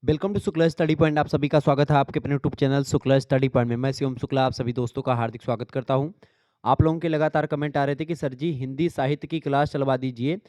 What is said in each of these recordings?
Welcome to Shukla study point. आप सभी का स्वागत है आपके अपने YouTube channel Shukla study point में। मैं शिवम शुक्ला आप सभी दोस्तों का हार्दिक स्वागत करता हूं। आप लोगों के लगातार कमेंट आ रहे थे कि सर जी हिंदी साहित्य की क्लास चलवा दीजिए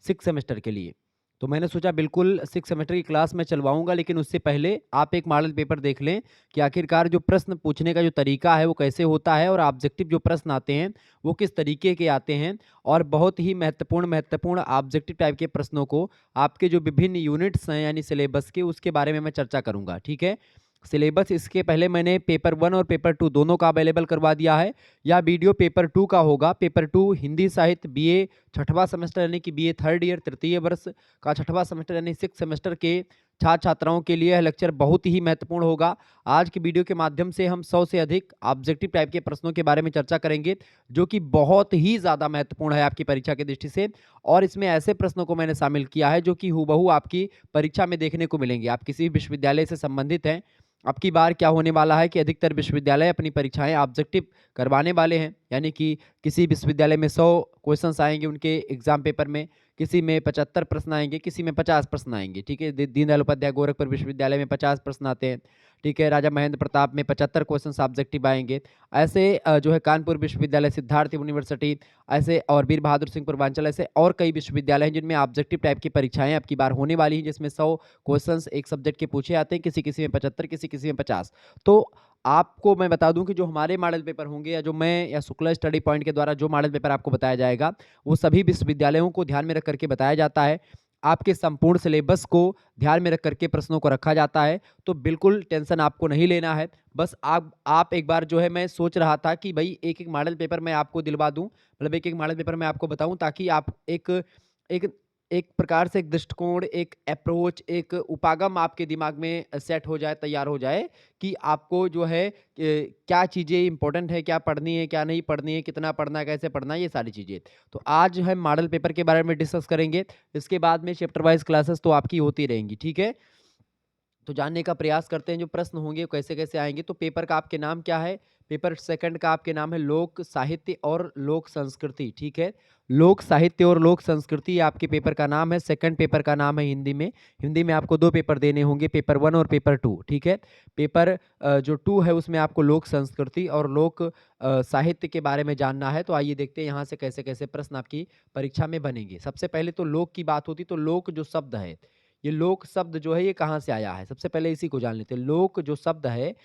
6 सेमेस्टर के लिए। तो मैंने सोचा बिल्कुल 6 सेमेस्टर की क्लास मैं चलवाऊंगा, लेकिन उससे पहले आप एक मॉडल पेपर देख लें कि आखिरकार जो प्रश्न पूछने का जो तरीका है वो कैसे होता है और ऑब्जेक्टिव जो प्रश्न आते हैं वो किस तरीके के आते हैं। और बहुत ही महत्वपूर्ण ऑब्जेक्टिव टाइप के प्रश्नों को आपके जो विभिन्न यूनिट्स हैं यानी सिलेबस के, उसके बारे में मैं चर्चा करूंगा। ठीक है, सिलेबस इसके पहले मैंने पेपर 1 और पेपर 2 दोनों का अवेलेबल करवा दिया है। यह वीडियो पेपर 2 का होगा। पेपर 2 हिंदी साहित्य बीए छठवां सेमेस्टर यानी कि बीए थर्ड ईयर तृतीय वर्ष का छठवां सेमेस्टर यानी 6 सेमेस्टर के छात्र छात्राओं के लिए यह लेक्चर बहुत ही महत्वपूर्ण होगा। आज की वीडियो के माध्यम से हम 100 से अधिक ऑब्जेक्टिव टाइप के प्रश्नों के बारे में चर्चा करेंगे, जो कि बहुत ही ज़्यादा महत्वपूर्ण है आपकी परीक्षा की दृष्टि से। और इसमें ऐसे प्रश्नों को मैंने शामिल किया है जो कि हूबहू आपकी परीक्षा में देखने को मिलेंगे। आप किसी भी विश्वविद्यालय से संबंधित हैं, अब की बार क्या होने वाला है कि अधिकतर विश्वविद्यालय अपनी परीक्षाएं ऑब्जेक्टिव करवाने वाले हैं, यानी कि किसी विश्वविद्यालय में 100 क्वेश्चंस आएंगे उनके एग्जाम पेपर में, किसी में 75 प्रश्न आएंगे, किसी में 50 प्रश्न आएंगे। ठीक है, दीनदयाल उपाध्याय गोरखपुर विश्वविद्यालय में 50 प्रश्न आते हैं। ठीक है, राजा महेंद्र प्रताप में 75 क्वेश्चन ऑब्जेक्टिव आएंगे। ऐसे जो है कानपुर विश्वविद्यालय, सिद्धार्थ यूनिवर्सिटी, ऐसे और वीर बहादुर सिंह पूर्वांचल, ऐसे और कई विश्वविद्यालय हैं जिनमें ऑब्जेक्टिव टाइप की परीक्षाएं अब की बार होने वाली हैं, जिसमें 100 क्वेश्चंस एक सब्जेक्ट के पूछे आते हैं, किसी किसी में 75, किसी किसी में 50। तो आपको मैं बता दूं कि जो हमारे मॉडल पेपर होंगे या जो मैं या शुक्ला स्टडी पॉइंट के द्वारा जो मॉडल पेपर आपको बताया जाएगा वो सभी विश्वविद्यालयों को ध्यान में रख करके बताया जाता है। आपके संपूर्ण सिलेबस को ध्यान में रख करके प्रश्नों को रखा जाता है। तो बिल्कुल टेंशन आपको नहीं लेना है। बस आप एक बार जो है, मैं सोच रहा था कि भाई एक एक मॉडल पेपर मैं आपको दिलवा दूं, मतलब एक एक मॉडल पेपर मैं आपको बताऊं, ताकि आप एक एक एक प्रकार से एक दृष्टिकोण, एक अप्रोच, एक उपागम आपके दिमाग में सेट हो जाए, तैयार हो जाए कि आपको जो है क्या चीज़ें इंपॉर्टेंट है, क्या पढ़नी है, क्या नहीं पढ़नी है, कितना पढ़ना है, कैसे पढ़ना है, ये सारी चीज़ें। तो आज हम मॉडल पेपर के बारे में डिस्कस करेंगे। इसके बाद में चैप्टर वाइज क्लासेस तो आपकी होती रहेंगी। ठीक है, तो जानने का प्रयास करते हैं जो प्रश्न होंगे कैसे कैसे आएंगे। तो पेपर का आपके नाम क्या है? पेपर सेकंड का आपके नाम है लोक साहित्य और लोक संस्कृति। ठीक है, लोक साहित्य और लोक संस्कृति आपके पेपर का नाम है। सेकंड पेपर का नाम है हिंदी में। हिंदी में आपको 2 पेपर देने होंगे, पेपर 1 और पेपर 2। ठीक है, पेपर जो 2 है उसमें आपको लोक संस्कृति और लोक साहित्य के बारे में जानना है। तो आइए देखते हैं यहाँ से कैसे कैसे प्रश्न आपकी परीक्षा में बनेंगे। सबसे पहले तो लोक की बात होती, तो लोक जो शब्द है, ये लोक शब्द जो है ये कहाँ से आया है? सबसे पहले इसी को जान लेते हैं। लोक जो शब्द है,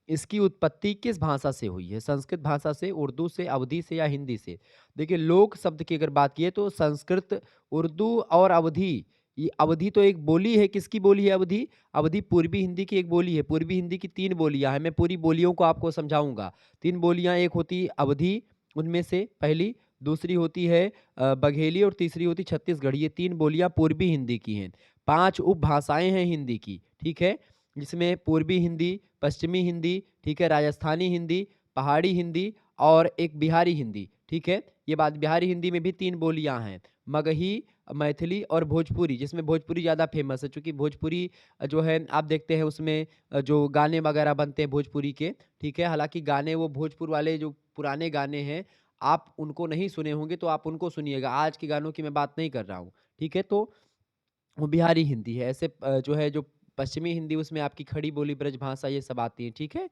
इसकी उत्पत्ति किस भाषा से हुई है? संस्कृत भाषा से, उर्दू से, अवधी से या हिंदी से? देखिए, लोक शब्द की अगर बात की तो संस्कृत, उर्दू और अवधी, ये अवधी तो एक बोली है। किसकी बोली है अवधी? अवधी पूर्वी हिंदी की एक बोली है। पूर्वी हिंदी की 3 बोलियां हैं, मैं पूरी बोलियों को आपको समझाऊंगा। 3 बोलियां, एक होती अवधी, उनमें से पहली, दूसरी होती है बघेली और तीसरी होती छत्तीसगढ़ी। ये 3 बोलियां पूर्वी हिंदी की हैं। 5 उपभाषाएं हैं हिंदी की। ठीक है, जिसमें पूर्वी हिंदी, पश्चिमी हिंदी, ठीक है, राजस्थानी हिंदी, पहाड़ी हिंदी और एक बिहारी हिंदी। ठीक है, ये बात, बिहारी हिंदी में भी 3 बोलियां हैं, मगही, मैथिली और भोजपुरी, जिसमें भोजपुरी ज़्यादा फेमस है, क्योंकि भोजपुरी जो है आप देखते हैं उसमें जो गाने वगैरह बनते हैं भोजपुरी के। ठीक है, हालांकि गाने वो भोजपुर वाले जो पुराने गाने हैं आप उनको नहीं सुने होंगे, तो आप उनको सुनिएगा, आज के गानों की मैं बात नहीं कर रहा हूँ। ठीक है, तो वो बिहारी हिंदी है। ऐसे जो है जो पश्चिमी हिंदी, उसमें आपकी खड़ी बोली, ब्रजभाषा, ये सब आती है। ठीक है,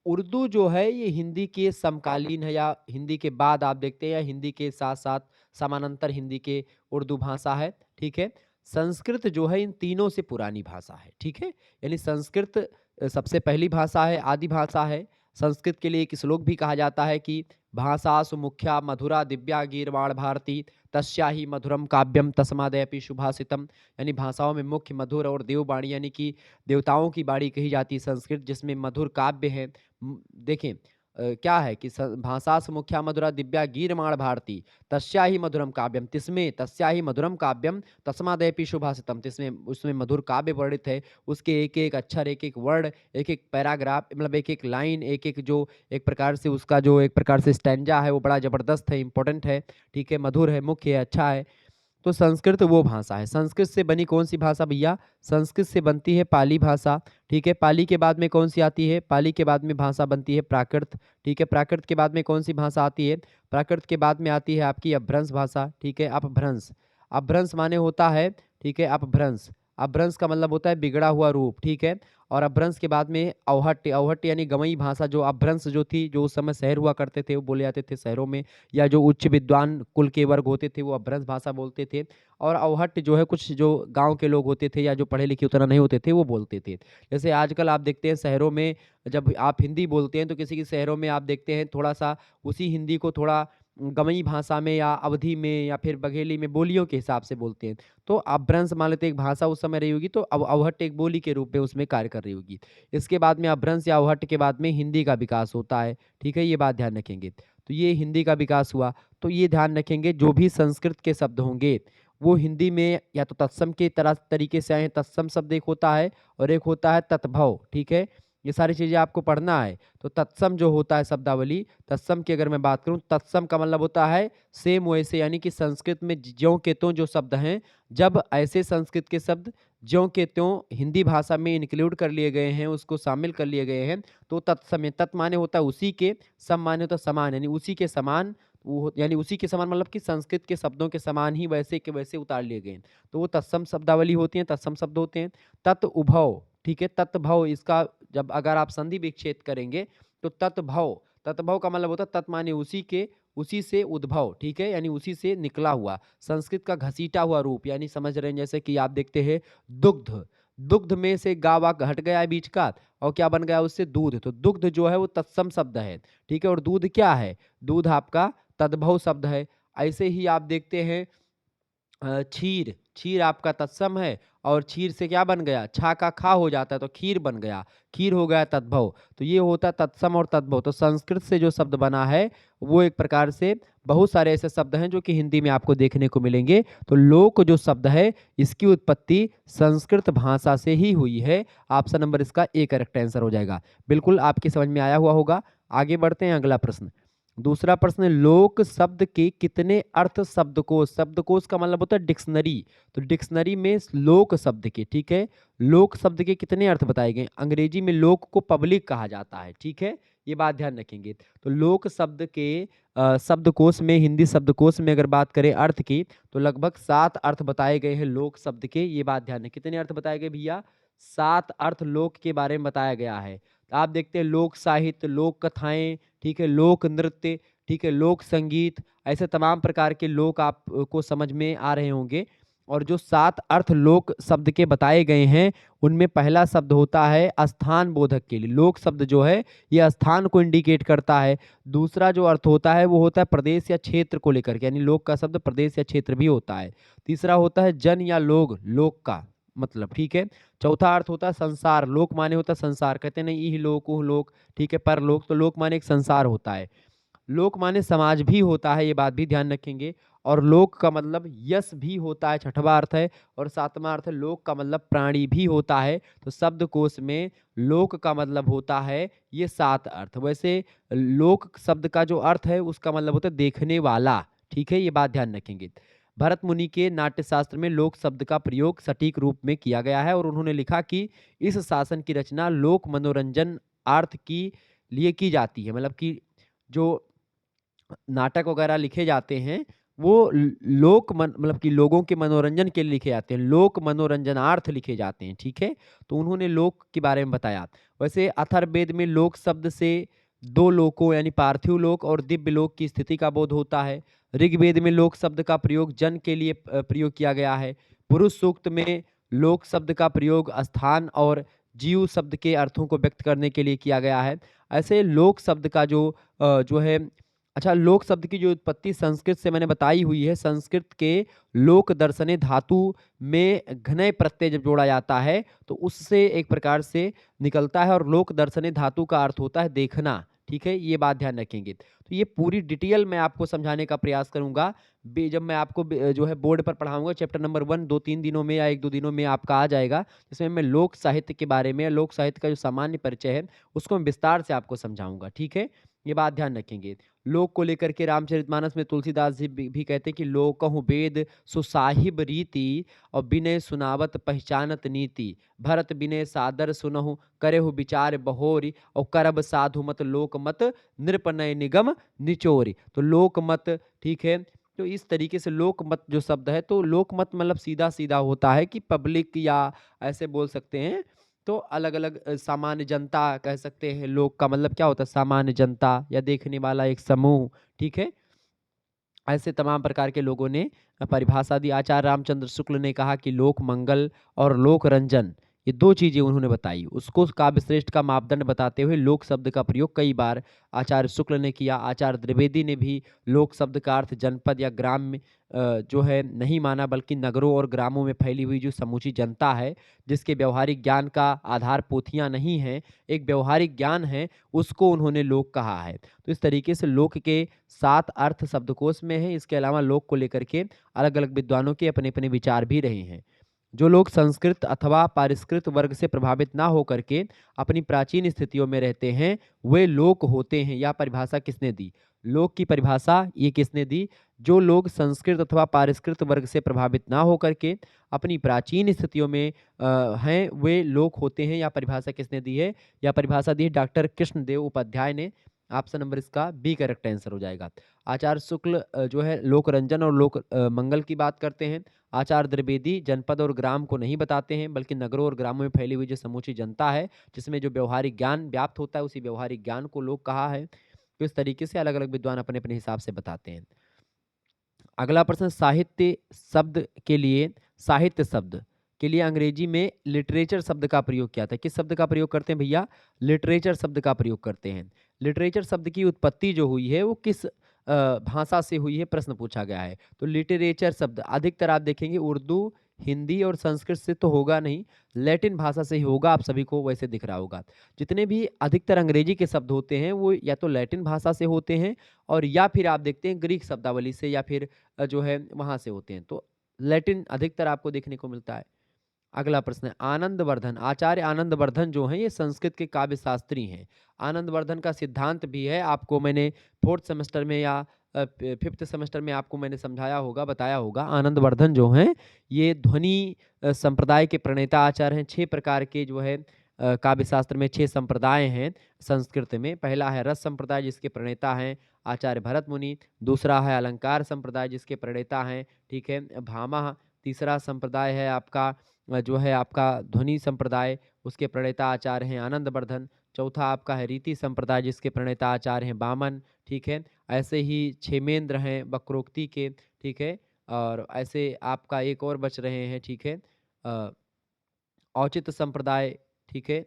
उर्दू जो है ये हिंदी के समकालीन है, या हिंदी के बाद आप देखते हैं, या हिंदी के साथ साथ समानांतर हिंदी के उर्दू भाषा है। ठीक है, संस्कृत जो है इन तीनों से पुरानी भाषा है। ठीक है, यानी संस्कृत सबसे पहली भाषा है, आदि भाषा है। संस्कृत के लिए एक श्लोक भी कहा जाता है कि भाषासु मुख्या मधुरा दिव्या गीर्वाण भारती तस्या ही मधुरम काव्यम तस्मादयपि सुभाषितम। यानी भाषाओं में मुख्य, मधुर और देववाणी, यानी कि देवताओं की वाणी कही जाती है संस्कृत, जिसमें मधुर काव्य है। देखें क्या है कि भाषास मुख्या मधुरा दिव्या गीर्वाण भारती तस्या ही मधुरम काव्यम, तिसमें तस्या ही मधुरम काव्यम तस्मादयपि सुभाषितम, तिसमें उसमें मधुर काव्य वर्णित है। उसके एक एक अक्षर, एक एक वर्ड, एक एक पैराग्राफ, मतलब एक एक लाइन, एक एक जो एक प्रकार से उसका जो एक प्रकार से स्टैंजा है वो बड़ा जबरदस्त है, इंपॉर्टेंट है। ठीक है, मधुर है, मुख्य है, अच्छा है। तो संस्कृत वो भाषा है। संस्कृत से बनी कौन सी भाषा भैया? संस्कृत से बनती है पाली भाषा। ठीक है, पाली के बाद में कौन सी आती है? पाली के बाद में भाषा बनती है प्राकृत। ठीक है, प्राकृत के बाद में कौन सी भाषा आती है? प्राकृत के बाद में आती है आपकी अपभ्रंश भाषा। ठीक है, अपभ्रंश, अपभ्रंश माने होता है, ठीक है, अपभ्रंश, अपभ्रंश का मतलब होता है बिगड़ा हुआ रूप, ठीक है। और अपभ्रंश के बाद में अवहट्य, अवहट्य यानी गंवई भाषा, जो अपभ्रंश जो थी, जो उस समय शहर हुआ करते थे, वो बोले जाते थे शहरों में, या जो उच्च विद्वान कुल के वर्ग होते थे वो अपभ्रंश भाषा बोलते थे। और अवहट्य जो है कुछ जो गाँव के लोग होते थे या जो पढ़े लिखे उतना नहीं होते थे वो बोलते थे। जैसे आजकल आप देखते हैं शहरों में जब आप हिंदी बोलते हैं तो किसी के शहरों में आप देखते हैं थोड़ा-सा उसी हिंदी को थोड़ा गँवई भाषा में या अवधी में या फिर बघेली में बोलियों के हिसाब से बोलते हैं। तो अपभ्रंश मान लेते हैं एक भाषा उस समय रही होगी, तो अवहट्ट एक बोली के रूप में उसमें कार्य कर रही होगी। इसके बाद में अपभ्रंश या अवहट्ट के बाद में हिंदी का विकास होता है, ठीक है? ये बात ध्यान रखेंगे। तो ये हिंदी का विकास हुआ, तो ये ध्यान रखेंगे जो भी संस्कृत के शब्द होंगे, वो हिंदी में या तो तत्सम के तरह तरीके से आए हैं, तत्सम शब्द एक होता है और एक होता है तत्भव, ठीक है? ये सारी चीज़ें आपको पढ़ना है। तो तत्सम जो होता है शब्दावली, तत्सम की अगर मैं बात करूँ, तत्सम का मतलब होता है सेम वैसे, यानी कि संस्कृत में ज्यों के त्यों जो शब्द हैं, जब ऐसे संस्कृत के शब्द ज्यों के त्यों हिंदी भाषा में इंक्लूड कर लिए गए हैं, उसको शामिल कर लिए गए हैं, तो तत्सम है। तत् माने होता है उसी के, सम माने होता है समान, यानी उसी के समान, यानी उसी के समान मतलब कि संस्कृत के शब्दों के समान ही वैसे के वैसे उतार लिए गए हैं। तो वो तत्सम शब्दावली होती है, तत्सम शब्द होते हैं। तत् उभव, ठीक है? तत्भव, इसका जब अगर आप संधि विच्छेद करेंगे तो तत्भव, तत्भव का मतलब होता है तत् माने उसी के, उसी से उद्भव, ठीक है? यानी उसी से निकला हुआ, संस्कृत का घसीटा हुआ रूप, यानी समझ रहे हैं। जैसे कि आप देखते हैं दुग्ध, दुग्ध में से गा वाक हट गया है बीच का और क्या बन गया उससे दूध, तो दुग्ध जो है वो तत्सम शब्द है, ठीक है? और दूध क्या है? दूध आपका तद्भव शब्द है। ऐसे ही आप देखते हैं क्षीर, क्षीर आपका तत्सम है और क्षीर से क्या बन गया? छा का खा हो जाता है तो खीर बन गया, खीर हो गया तद्भव। तो ये होता है तत्सम और तद्भव। तो संस्कृत से जो शब्द बना है, वो एक प्रकार से बहुत सारे ऐसे शब्द हैं जो कि हिंदी में आपको देखने को मिलेंगे। तो लोक जो शब्द है, इसकी उत्पत्ति संस्कृत भाषा से ही हुई है। ऑप्शन नंबर इसका ए करेक्ट आंसर हो जाएगा। बिल्कुल आपकी समझ में आया हुआ होगा। आगे बढ़ते हैं, अगला प्रश्न। दूसरा प्रश्न है, लोक शब्द के कितने अर्थ शब्दकोश, शब्दकोश का मतलब होता है डिक्शनरी, तो डिक्शनरी में लोक शब्द के, ठीक है, लोक शब्द के कितने अर्थ बताए गए? अंग्रेजी में लोक को पब्लिक कहा जाता है, ठीक है, ये बात ध्यान रखेंगे। तो लोक शब्द के शब्दकोश में, हिंदी शब्दकोश में अगर बात करें अर्थ की, तो लगभग 7 अर्थ बताए गए हैं लोक शब्द के। ये बात ध्यान रखें, कितने अर्थ बताए गए भैया? 7 अर्थ लोक के बारे में बताया गया है। आप देखते हैं लोक साहित्य, लोक कथाएं, ठीक है, लोक नृत्य, ठीक है, लोक संगीत, ऐसे तमाम प्रकार के लोक आपको समझ में आ रहे होंगे। और जो 7 अर्थ लोक शब्द के बताए गए हैं, उनमें पहला शब्द होता है स्थान बोधक के लिए। लोक शब्द जो है ये स्थान को इंडिकेट करता है। दूसरा जो अर्थ होता है वो होता है प्रदेश या क्षेत्र को लेकर के, यानी लोक का शब्द प्रदेश या क्षेत्र भी होता है। तीसरा होता है जन या लोग, लोक का मतलब, ठीक है। चौथा अर्थ होता है संसार, लोक माने होता है संसार, कहते हैं नहीं इह लोक उह लोक, ठीक है, परलोक, तो लोक माने एक संसार होता है। लोक माने समाज भी होता है, ये बात भी ध्यान रखेंगे। और लोक का मतलब यश भी होता है, छठवां अर्थ है। और सातवां अर्थ है लोक का मतलब प्राणी भी होता है। तो शब्दकोश में लोक का मतलब होता है ये 7 अर्थ। वैसे लोक शब्द का जो अर्थ है उसका मतलब होता है देखने वाला, ठीक है, ये बात ध्यान रखेंगे। भरत मुनि के नाट्यशास्त्र में लोक शब्द का प्रयोग सटीक रूप में किया गया है और उन्होंने लिखा कि इस शासन की रचना लोक मनोरंजन अर्थ की लिए की जाती है। मतलब कि जो नाटक वगैरह लिखे जाते हैं वो लोक मन मतलब कि लोगों के मनोरंजन के लिए लिखे जाते हैं, लोक मनोरंजनार्थ लिखे जाते हैं, ठीक है। तो उन्होंने लोक के बारे में बताया। वैसे अथर्ववेद में लोक शब्द से 2 लोकों यानी पार्थिव लोक और दिव्य लोक की स्थिति का बोध होता है। ऋग्वेद में लोक शब्द का प्रयोग जन के लिए प्रयोग किया गया है। पुरुष सूक्त में लोक शब्द का प्रयोग स्थान और जीव शब्द के अर्थों को व्यक्त करने के लिए किया गया है। ऐसे लोक शब्द का जो है, अच्छा, लोक शब्द की जो उत्पत्ति संस्कृत से मैंने बताई हुई है। संस्कृत के लोक दर्शने धातु में घनय प्रत्यय जब जोड़ा जाता है तो उससे एक प्रकार से निकलता है, और लोक दर्शने धातु का अर्थ होता है देखना, ठीक है, ये बात ध्यान रखेंगे। तो ये पूरी डिटेल मैं आपको समझाने का प्रयास करूंगा जब मैं आपको जो है बोर्ड पर पढ़ाऊंगा। चैप्टर नंबर 1 2-3 दिनों में या 1-2 दिनों में आपका आ जाएगा, जिसमें मैं लोक साहित्य के बारे में, लोक साहित्य का जो सामान्य परिचय है उसको मैं विस्तार से आपको समझाऊंगा, ठीक है, ये बात ध्यान रखेंगे। लोक को लेकर के रामचरितमानस में तुलसीदास जी भी कहते हैं कि लोकहु वेद सुसाहिब रीति और विनय सुनावत पहचानत नीति, भरत विनय सादर सुनहु करेहु विचार बहोरी और करब साधु मत लोक मत नृपनय निगम निचोरी। तो लोक मत, ठीक है, तो इस तरीके से लोकमत जो शब्द है, तो लोकमत मतलब सीधा-सीधा होता है कि पब्लिक या ऐसे बोल सकते हैं। तो अलग-अलग सामान्य जनता कह सकते हैं, लोक का मतलब क्या होता है सामान्य जनता या देखने वाला एक समूह, ठीक है? ऐसे तमाम प्रकार के लोगों ने परिभाषा दी। आचार्य रामचंद्र शुक्ल ने कहा कि लोक मंगल और लोक रंजन, ये 2 चीज़ें उन्होंने बताई। उसको काव्यश्रेष्ठ का मापदंड बताते हुए लोक शब्द का प्रयोग कई बार आचार्य शुक्ल ने किया। आचार्य द्विवेदी ने भी लोक शब्द का अर्थ जनपद या ग्राम में जो है नहीं माना, बल्कि नगरों और ग्रामों में फैली हुई जो समूची जनता है, जिसके व्यावहारिक ज्ञान का आधार पोथियाँ नहीं हैं, एक व्यावहारिक ज्ञान है, उसको उन्होंने लोक कहा है। तो इस तरीके से लोक के 7 अर्थ शब्दकोश में हैं। इसके अलावा लोक को लेकर के अलग-अलग विद्वानों के अपने-अपने विचार भी रहे हैं। जो लोग संस्कृत अथवा परिष्कृत वर्ग से प्रभावित ना होकर के अपनी प्राचीन स्थितियों में रहते हैं, वे लोक होते हैं। यह परिभाषा किसने दी? लोक की परिभाषा ये किसने दी? जो लोग संस्कृत अथवा परिष्कृत वर्ग से प्रभावित ना होकर के अपनी प्राचीन स्थितियों में हैं, वे लोक होते हैं। यह परिभाषा किसने दी है? यह परिभाषा दी है डॉक्टर कृष्णदेव उपाध्याय ने। ऑप्शन नंबर इसका बी करेक्ट आंसर हो जाएगा। आचार्य शुक्ल जो है लोकरंजन और लोक मंगल की बात करते हैं। आचार्य द्विवेदी जनपद और ग्राम को नहीं बताते हैं, बल्कि नगरों और ग्रामों में फैली हुई जो समूची जनता है, जिसमें जो व्यावहारिक ज्ञान व्याप्त होता है, उसी व्यावहारिक ज्ञान को लोक कहा है। तो इस तरीके से अलग-अलग विद्वान अपने-अपने हिसाब से बताते हैं। अगला प्रश्न साहित्य शब्द के लिए अंग्रेजी में लिटरेचर शब्द का प्रयोग किया था। किस शब्द का प्रयोग करते हैं भैया? लिटरेचर शब्द का प्रयोग करते हैं। लिटरेचर शब्द की उत्पत्ति जो हुई है वो किस भाषा से हुई है, प्रश्न पूछा गया है। तो लिटरेचर शब्द अधिकतर आप देखेंगे उर्दू, हिंदी और संस्कृत से तो होगा नहीं, लैटिन भाषा से ही होगा। आप सभी को वैसे दिख रहा होगा। जितने भी अधिकतर अंग्रेजी के शब्द होते हैं वो या तो लैटिन भाषा से होते हैं, और या फिर आप देखते हैं ग्रीक शब्दावली से, या फिर जो है वहाँ से होते हैं। तो लैटिन अधिकतर आपको देखने को मिलता है। अगला प्रश्न है आनंदवर्धन। आचार्य आनंदवर्धन जो हैं ये संस्कृत के काव्य शास्त्री हैं। आनंदवर्धन का सिद्धांत भी है, आपको मैंने 4th सेमेस्टर में या 5th सेमेस्टर में आपको मैंने समझाया होगा, बताया होगा। आनंदवर्धन जो हैं ये ध्वनि संप्रदाय के प्रणेता आचार्य हैं। 6 प्रकार के जो है काव्य शास्त्र में 6 संप्रदाय हैं संस्कृत में। पहला है रस संप्रदाय, जिसके प्रणेता हैं आचार्य भरत मुनि। दूसरा है अलंकार संप्रदाय, जिसके प्रणेता हैं, ठीक है, भामह। तीसरा संप्रदाय है आपका जो है आपका ध्वनि संप्रदाय, उसके प्रणेता आचार्य हैं आनंदवर्धन। चौथा आपका है रीति संप्रदाय, जिसके प्रणेता आचार्य हैं वामन, ठीक है। ऐसे ही क्षेमेंद्र हैं वक्रोक्ति के, ठीक है। और ऐसे आपका एक और बच रहे हैं, ठीक है, औचित्य संप्रदाय, ठीक है।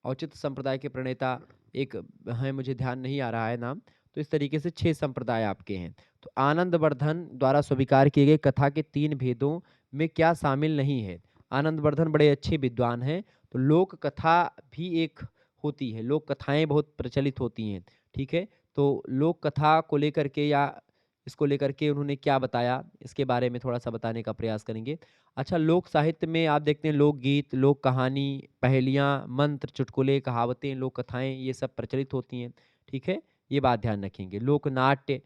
औचित्य संप्रदाय के प्रणेता एक हैं, मुझे ध्यान नहीं आ रहा है नाम। तो इस तरीके से 6 संप्रदाय आपके हैं। तो आनंदवर्धन द्वारा स्वीकार किए गए कथा के 3 भेदों में क्या शामिल नहीं है? आनंदवर्धन बड़े अच्छे विद्वान हैं। तो लोक कथा भी एक होती है, लोक कथाएँ बहुत प्रचलित होती हैं, ठीक है। तो लोक कथा को लेकर के या इसको लेकर के उन्होंने क्या बताया, इसके बारे में थोड़ा-सा बताने का प्रयास करेंगे। अच्छा, लोक साहित्य में आप देखते हैं लोकगीत, लोक कहानी, पहेलियाँ, मंत्र, चुटकुले, कहावतें, लोक कथाएँ ये सब प्रचलित होती हैं, ठीक है? ये बात ध्यान रखेंगे। लोक नाट्य,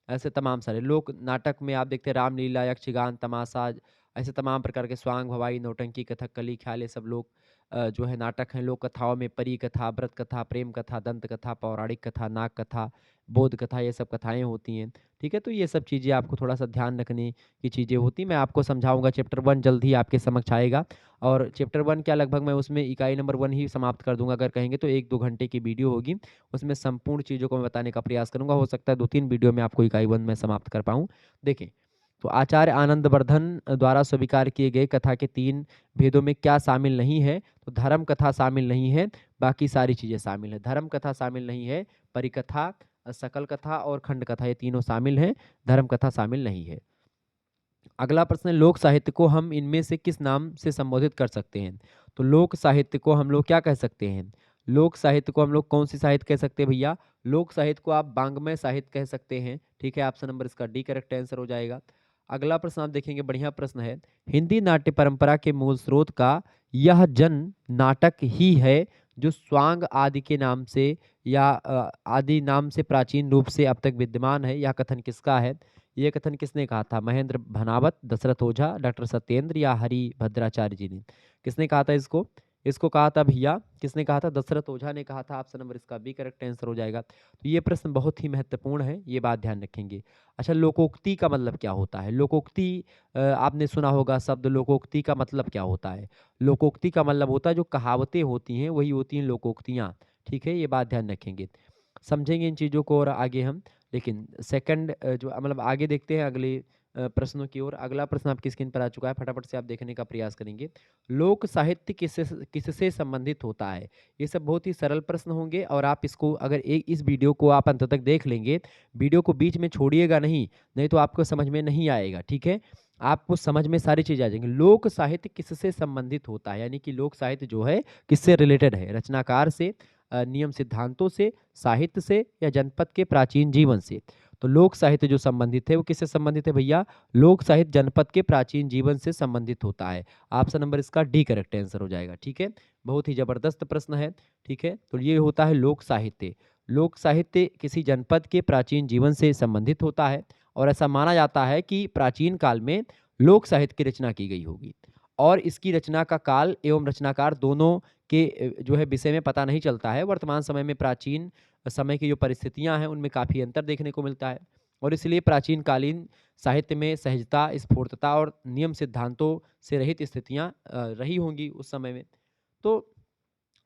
ऐसे तमाम सारे लोक नाटक में आप देखते हैं रामलीला, यक्षगान, तमाशा, ऐसे तमाम प्रकार के स्वांग, भवाई, नौटंकी, कथकली, ख्याल, ये सब लोक जो है नाटक हैं। लोक कथाओं में परी कथा, व्रत कथा, प्रेम कथा, दंत कथा, पौराणिक कथा, नाग कथा, बोध कथा, ये सब कथाएँ होती हैं, ठीक है। तो ये सब चीज़ें आपको थोड़ा-सा ध्यान रखने की चीज़ें होती हैं। मैं आपको समझाऊँगा, चैप्टर 1 जल्द ही आपके समक्ष आएगा, और चैप्टर 1 क्या लगभग मैं उसमें इकाई नंबर 1 ही समाप्त कर दूँगा। अगर कहेंगे तो 1-2 घंटे की वीडियो होगी, उसमें संपूर्ण चीज़ों को मैं बताने का प्रयास करूँगा। हो सकता है 2-3 वीडियो में आपको इकाई 1 में समाप्त कर पाऊँ। देखें, तो आचार्य आनंदवर्धन द्वारा स्वीकार किए गए कथा के 3 भेदों में क्या शामिल नहीं है? तो धर्म कथा शामिल नहीं है, बाकी सारी चीज़ें शामिल हैं। धर्म कथा शामिल नहीं है, परिकथा, सकल कथा और खंड कथा ये तीनों शामिल हैं, धर्म कथा शामिल नहीं है। अगला प्रश्न है लोक साहित्य को हम इनमें से किस नाम से संबोधित कर सकते हैं? तो लोक साहित्य को हम लोग क्या कह सकते हैं? लोक साहित्य को हम लोग कौन सी साहित्य कह सकते हैं भैया? लोक साहित्य को आप वाङ्मय साहित्य कह सकते हैं, ठीक है। ऑप्शन नंबर इसका डी करेक्ट आंसर हो जाएगा। अगला प्रश्न आप देखेंगे, बढ़िया प्रश्न है। हिंदी नाट्य परंपरा के मूल स्रोत का यह जन नाटक ही है जो स्वांग आदि के नाम से या आदि नाम से प्राचीन रूप से अब तक विद्यमान है। यह कथन किसका है? ये कथन किसने कहा था? महेंद्र भनावत, दशरथ ओझा, डॉक्टर सत्येंद्र या हरि भद्राचार्य जी ने? किसने कहा था इसको? इसको कहा था भैया, किसने कहा था? दशरथ ओझा ने कहा था। ऑप्शन नंबर इसका बी करेक्ट आंसर हो जाएगा। तो ये प्रश्न बहुत ही महत्वपूर्ण है, ये बात ध्यान रखेंगे। अच्छा, लोकोक्ति का मतलब क्या होता है? लोकोक्ति आपने सुना होगा शब्द, लोकोक्ति का मतलब क्या होता है? लोकोक्ति का मतलब होता है जो कहावतें होती हैं वही होती हैं लोकोक्तियाँ। ठीक है, ये बात ध्यान रखेंगे। समझेंगे इन चीज़ों को और आगे हम। लेकिन सेकंड जो मतलब आगे देखते हैं अगले प्रश्नों की ओर। अगला प्रश्न आपकी स्क्रीन पर आ चुका है, फटाफट से आप देखने का प्रयास करेंगे। लोक साहित्य किससे किससे संबंधित होता है? ये सब बहुत ही सरल प्रश्न होंगे और आप इसको अगर एक इस वीडियो को आप अंत तक देख लेंगे, वीडियो को बीच में छोड़िएगा नहीं, नहीं तो आपको समझ में नहीं आएगा। ठीक है, आपको समझ में सारी चीज़ें आ जाएंगी। लोक साहित्य किससे संबंधित होता है, यानी कि लोक साहित्य जो है किससे रिलेटेड है? रचनाकार से, नियम सिद्धांतों से, साहित्य से, या जनपद के प्राचीन जीवन से? तो लोक साहित्य जो संबंधित है वो किससे संबंधित है भैया? लोक साहित्य जनपद के प्राचीन जीवन से संबंधित होता है। ऑप्शन नंबर इसका डी करेक्ट आंसर हो जाएगा। ठीक है, बहुत ही जबरदस्त प्रश्न है। ठीक है, तो ये होता है लोक साहित्य। लोक साहित्य किसी जनपद के प्राचीन जीवन से संबंधित होता है और ऐसा माना जाता है कि प्राचीन काल में लोक साहित्य की रचना की गई होगी और इसकी रचना का काल एवं रचनाकार दोनों के जो है विषय में पता नहीं चलता है। वर्तमान समय में प्राचीन समय की जो परिस्थितियां हैं उनमें काफ़ी अंतर देखने को मिलता है और इसलिए प्राचीन कालीन साहित्य में सहजता, स्फूर्तता और नियम सिद्धांतों से रहित स्थितियां रही होंगी उस समय में। तो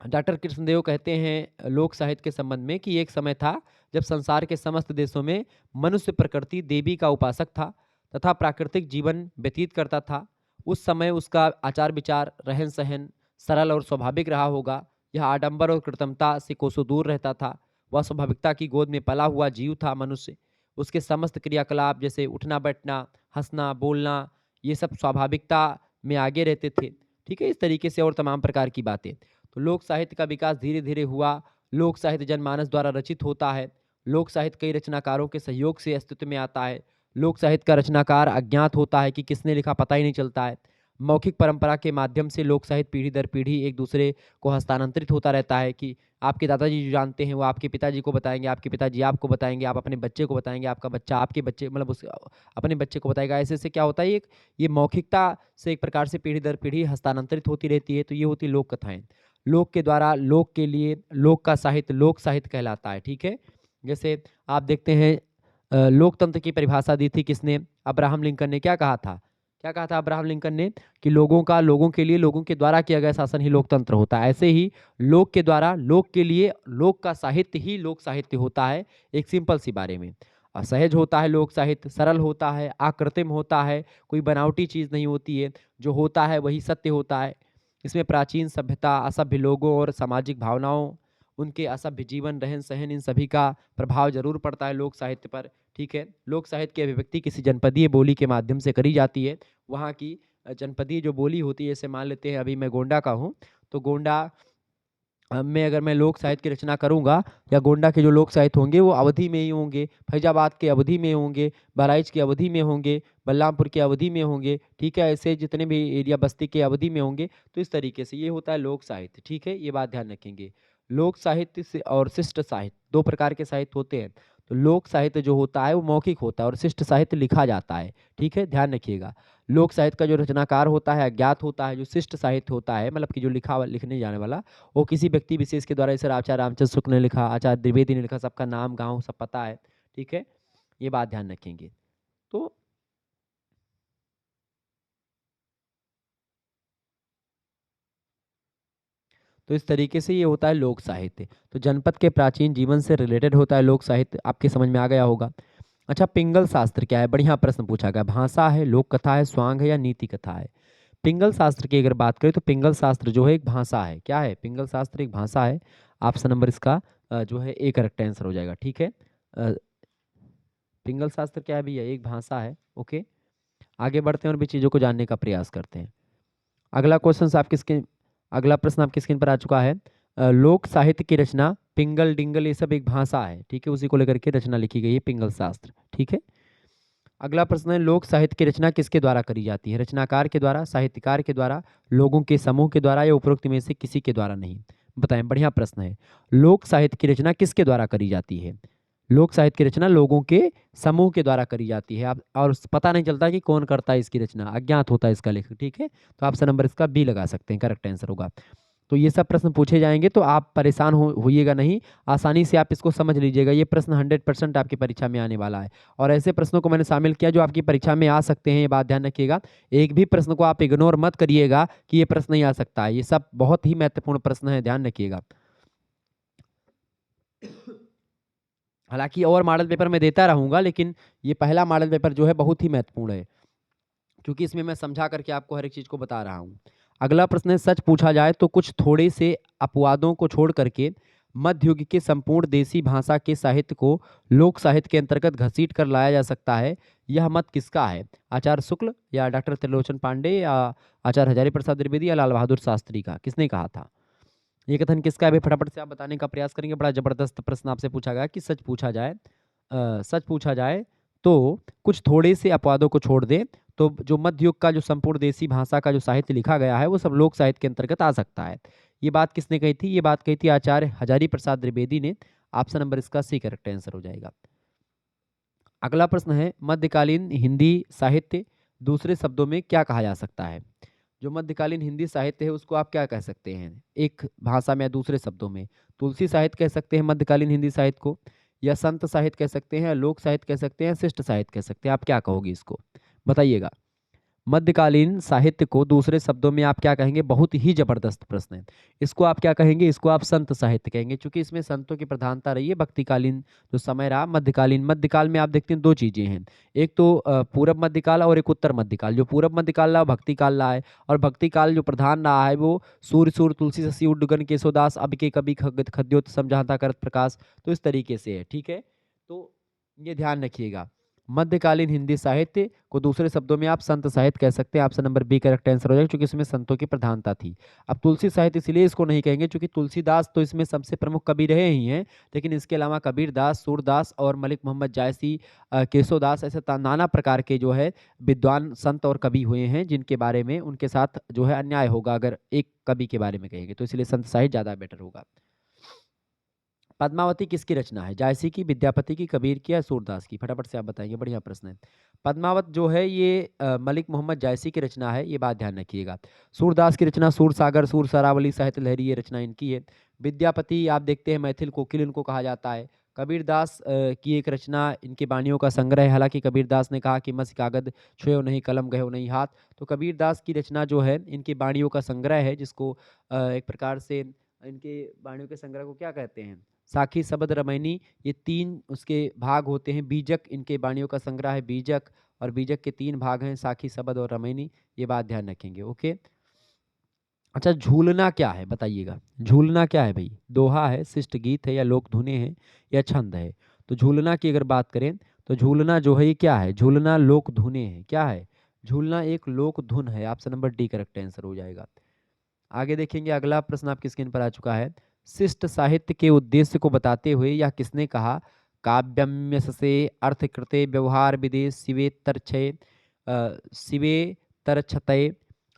डॉक्टर कृष्णदेव कहते हैं लोक साहित्य के संबंध में कि एक समय था जब संसार के समस्त देशों में मनुष्य प्रकृति देवी का उपासक था तथा प्राकृतिक जीवन व्यतीत करता था। उस समय उसका आचार विचार, रहन सहन सरल और स्वाभाविक रहा होगा। यह आडंबर और कृत्रिमता से कोसों दूर रहता था। वह स्वाभाविकता की गोद में पला हुआ जीव था मनुष्य। उसके समस्त क्रियाकलाप जैसे उठना बैठना, हंसना बोलना, ये सब स्वाभाविकता में आगे रहते थे। ठीक है, इस तरीके से और तमाम प्रकार की बातें। तो लोक साहित्य का विकास धीरे धीरे हुआ। लोक साहित्य जनमानस द्वारा रचित होता है। लोक साहित्य कई रचनाकारों के सहयोग से अस्तित्व में आता है। लोक साहित्य का रचनाकार अज्ञात होता है कि किसने लिखा, पता ही नहीं चलता है। मौखिक परंपरा के माध्यम से लोक साहित्य पीढ़ी दर पीढ़ी एक दूसरे को हस्तांतरित होता रहता है कि आपके दादाजी जो जानते हैं वो आपके पिताजी को बताएंगे, आपके पिताजी आपको बताएंगे, आप अपने बच्चे को बताएंगे, आपका बच्चा आपके बच्चे मतलब उस अपने बच्चे को बताएगा। ऐसे से क्या होता है, एक ये मौखिकता से एक प्रकार से पीढ़ी दर पीढ़ी हस्तांतरित होती रहती है। तो ये होती लोक कथाएं। लोक के द्वारा लोक के लिए लोक का साहित्य लोक साहित्य कहलाता है। ठीक है, जैसे आप देखते हैं लोकतंत्र की परिभाषा दी थी किसने? अब्राहम लिंकन ने। क्या कहा था? क्या कहा था अब्राहम लिंकन ने? कि लोगों का लोगों के लिए लोगों के द्वारा किया गया शासन ही लोकतंत्र होता है। ऐसे ही लोक के द्वारा लोक के लिए लोक का साहित्य ही लोक साहित्य होता है। एक सिंपल सी बारे में सहज होता है लोक साहित्य, सरल होता है, आकृत्रिम होता है, कोई बनावटी चीज़ नहीं होती है, जो होता है वही सत्य होता है। इसमें प्राचीन सभ्यता, असभ्य लोगों और सामाजिक भावनाओं, उनके असभ्य जीवन, रहन सहन, इन सभी का प्रभाव जरूर पड़ता है लोक साहित्य पर। ठीक है, लोक साहित्य की अभिव्यक्ति किसी जनपदीय बोली के माध्यम से करी जाती है। वहाँ की जनपदीय जो बोली होती है, जैसे मान लेते हैं अभी मैं गोंडा का हूँ, तो गोंडा में अगर मैं लोक साहित्य की रचना करूँगा या गोंडा के जो लोक साहित्य होंगे वो अवधि में ही होंगे, फैजाबाद के अवधि में होंगे, बहराइच की अवधि में होंगे, बलरामपुर की अवधि में होंगे। ठीक है, ऐसे जितने भी एरिया बस्ती के अवधि में होंगे। तो इस तरीके से ये होता है लोक साहित्य। ठीक है, ये बात ध्यान रखेंगे। लोक साहित्य से और शिष्ट साहित्य दो प्रकार के साहित्य होते हैं। तो लोक साहित्य जो होता है वो मौखिक होता है और शिष्ट साहित्य लिखा जाता है। ठीक है, ध्यान रखिएगा। लोक साहित्य का जो रचनाकार होता है अज्ञात होता है। जो शिष्ट साहित्य होता है मतलब कि जो लिखने जाने वाला, वो किसी व्यक्ति विशेष के द्वारा, जैसे आचार्य रामचंद्र शुक्ल ने लिखा, आचार्य द्विवेदी ने लिखा, सबका नाम गाँव सब पता है। ठीक है, ये बात ध्यान रखेंगे। तो इस तरीके से ये होता है लोक साहित्य। तो जनपद के प्राचीन जीवन से रिलेटेड होता है लोक साहित्य। आपके समझ में आ गया होगा। अच्छा, पिंगल शास्त्र क्या है? बढ़िया प्रश्न पूछा गया। भाषा है, लोक कथा है, स्वांग है या नीति कथा है? पिंगल शास्त्र की अगर बात करें तो पिंगल शास्त्र जो है एक भाषा है। क्या है? पिंगल शास्त्र एक भाषा है। ऑप्शन नंबर इसका जो है ए करेक्ट आंसर हो जाएगा। ठीक है, अ, पिंगल शास्त्र क्या है भैया? एक भाषा है। ओके, आगे बढ़ते हैं और भी चीज़ों को जानने का प्रयास करते हैं। अगला क्वेश्चन आपके स्क्रीन अगला प्रश्न आपकी स्क्रीन पर आ चुका है। लोक साहित्य की रचना पिंगल डिंगल ये सब एक भाषा है। ठीक है, उसी को लेकर के रचना लिखी गई है पिंगल शास्त्र। ठीक है, अगला प्रश्न है लोक साहित्य की रचना किसके द्वारा करी जाती है? रचनाकार के द्वारा, साहित्यकार के द्वारा, लोगों के समूह के द्वारा या उपरोक्त में से किसी के द्वारा नहीं? बताएं, बढ़िया प्रश्न है। लोक साहित्य की रचना किसके द्वारा करी जाती है? लोक साहित्य की रचना लोगों के समूह के द्वारा करी जाती है। आप और पता नहीं चलता कि कौन करता है इसकी रचना, अज्ञात होता है इसका लेखक। ठीक है, तो ऑप्शन नंबर इसका बी लगा सकते हैं, करेक्ट आंसर होगा। तो ये सब प्रश्न पूछे जाएंगे, तो आप परेशान होइएगा नहीं, आसानी से आप इसको समझ लीजिएगा। ये प्रश्न 100% आपकी परीक्षा में आने वाला है, और ऐसे प्रश्नों को मैंने शामिल किया जो आपकी परीक्षा में आ सकते हैं, ये बात ध्यान रखिएगा। एक भी प्रश्न को आप इग्नोर मत करिएगा कि ये प्रश्न नहीं आ सकता है, ये सब बहुत ही महत्वपूर्ण प्रश्न है, ध्यान रखिएगा। हालांकि और मॉडल पेपर मैं देता रहूंगा, लेकिन ये पहला मॉडल पेपर जो है बहुत ही महत्वपूर्ण है, क्योंकि इसमें मैं समझा करके आपको हर एक चीज को बता रहा हूँ। अगला प्रश्न है, सच पूछा जाए तो कुछ थोड़े से अपवादों को छोड़ करके मध्य युग के संपूर्ण देसी भाषा के साहित्य को लोक साहित्य के अंतर्गत घसीट कर लाया जा सकता है, यह मत किसका है? आचार्य शुक्ल या डॉक्टर त्रिलोचन पांडे या आचार्य हजारी प्रसाद द्विवेदी या लाल बहादुर शास्त्री का? किसने कहा था? ये कथन किसका है भाई? फटाफट से आप बताने का प्रयास करेंगे। बड़ा जबरदस्त प्रश्न आपसे पूछा गया कि सच पूछा जाए तो कुछ थोड़े से अपवादों को छोड़ दे तो जो मध्य युग का जो संपूर्ण देसी भाषा का जो साहित्य लिखा गया है वो सब लोक साहित्य के अंतर्गत आ सकता है। ये बात किसने कही थी? ये बात कही थी आचार्य हजारी प्रसाद द्विवेदी ने। ऑप्शन नंबर इसका सी करेक्ट आंसर हो जाएगा। अगला प्रश्न है, मध्यकालीन हिंदी साहित्य दूसरे शब्दों में क्या कहा जा सकता है? जो मध्यकालीन हिंदी साहित्य है उसको आप क्या कह सकते हैं एक भाषा में या दूसरे शब्दों में? तुलसी साहित्य कह सकते हैं मध्यकालीन हिंदी साहित्य को, या संत साहित्य कह सकते हैं, या लोक साहित्य कह सकते हैं, शिष्ट साहित्य कह सकते हैं। आप क्या कहोगे इसको, बताइएगा। मध्यकालीन साहित्य को दूसरे शब्दों में आप क्या कहेंगे? बहुत ही जबरदस्त प्रश्न है। इसको आप क्या कहेंगे? इसको आप संत साहित्य कहेंगे, क्योंकि इसमें संतों की प्रधानता रही है। भक्तिकालीन जो समय रहा, मध्यकाल में आप देखते हैं दो चीजें हैं, एक तो पूरब मध्यकाल और एक उत्तर मध्यकाल। जो पूरब मध्यकाल रहा भक्तिकाल रहा है, और भक्तिकाल जो प्रधान रहा है वो सूर्य सूर तुलसी शशि उड्डगन केशोदास अब के कवि खद्योत समझाता करत प्रकाश, तो इस तरीके से है, ठीक है। तो ये ध्यान रखिएगा, मध्यकालीन हिंदी साहित्य को दूसरे शब्दों में आप संत साहित्य कह सकते हैं। Option number B correct answer हो जाएगा, क्योंकि इसमें संतों की प्रधानता थी। अब तुलसी साहित्य इसलिए इसको नहीं कहेंगे क्योंकि तुलसीदास तो इसमें सबसे प्रमुख कवि रहे ही हैं, लेकिन इसके अलावा कबीरदास, सूरदास और मलिक मोहम्मद जायसी, केशोदास, ऐसे नाना प्रकार के जो है विद्वान संत और कवि हुए हैं, जिनके बारे में उनके साथ जो है अन्याय होगा अगर एक कवि के बारे में कहेंगे, तो इसलिए संत साहित्य ज्यादा बेटर होगा। पद्मावती किसकी रचना है? जायसी की, विद्यापति की, कबीर की या सूरदास की? फटाफट से आप बताएंगे, बढ़िया प्रश्न है। पद्मावत जो है ये मलिक मोहम्मद जायसी की रचना है, ये बात ध्यान रखिएगा। सूरदास की रचना सूर सागर, सूर सरावली, साहित्य लहरी, ये रचना इनकी है। विद्यापति आप देखते हैं मैथिल कोकिल इनको कहा जाता है। कबीरदास की एक रचना इनके बाणियों का संग्रह है। हालांकि कबीरदास ने कहा कि मस कागद छुएओ नहीं, कलम गयो नहीं हाथ, तो कबीरदास की रचना जो है इनके बाणियों का संग्रह है, जिसको एक प्रकार से इनके बाणियों के संग्रह को क्या कहते हैं? साखी, शबद, रमैनी, ये तीन उसके भाग होते हैं। बीजक इनके बाणियों का संग्रह है, बीजक, और बीजक के तीन भाग हैं, साखी, शबद और रमैनी। ये बात ध्यान रखेंगे, ओके। अच्छा, झूलना क्या है बताइएगा? झूलना क्या है भाई? दोहा है, शिष्ट गीत है, या लोक धुने हैं, या छंद है? तो झूलना की अगर बात करें तो झूलना जो है ये क्या है? झूलना लोक धुने है। क्या है? झूलना एक लोक धुन है। Option number D correct answer हो जाएगा। आगे देखेंगे, अगला प्रश्न आपकी स्क्रीन पर आ चुका है। शिष्ट साहित्य के उद्देश्य को बताते हुए यह किसने कहा? काव्यम से अर्थ कृते व्यवहार विदेश शिवे तरछय शिवे तरछतय।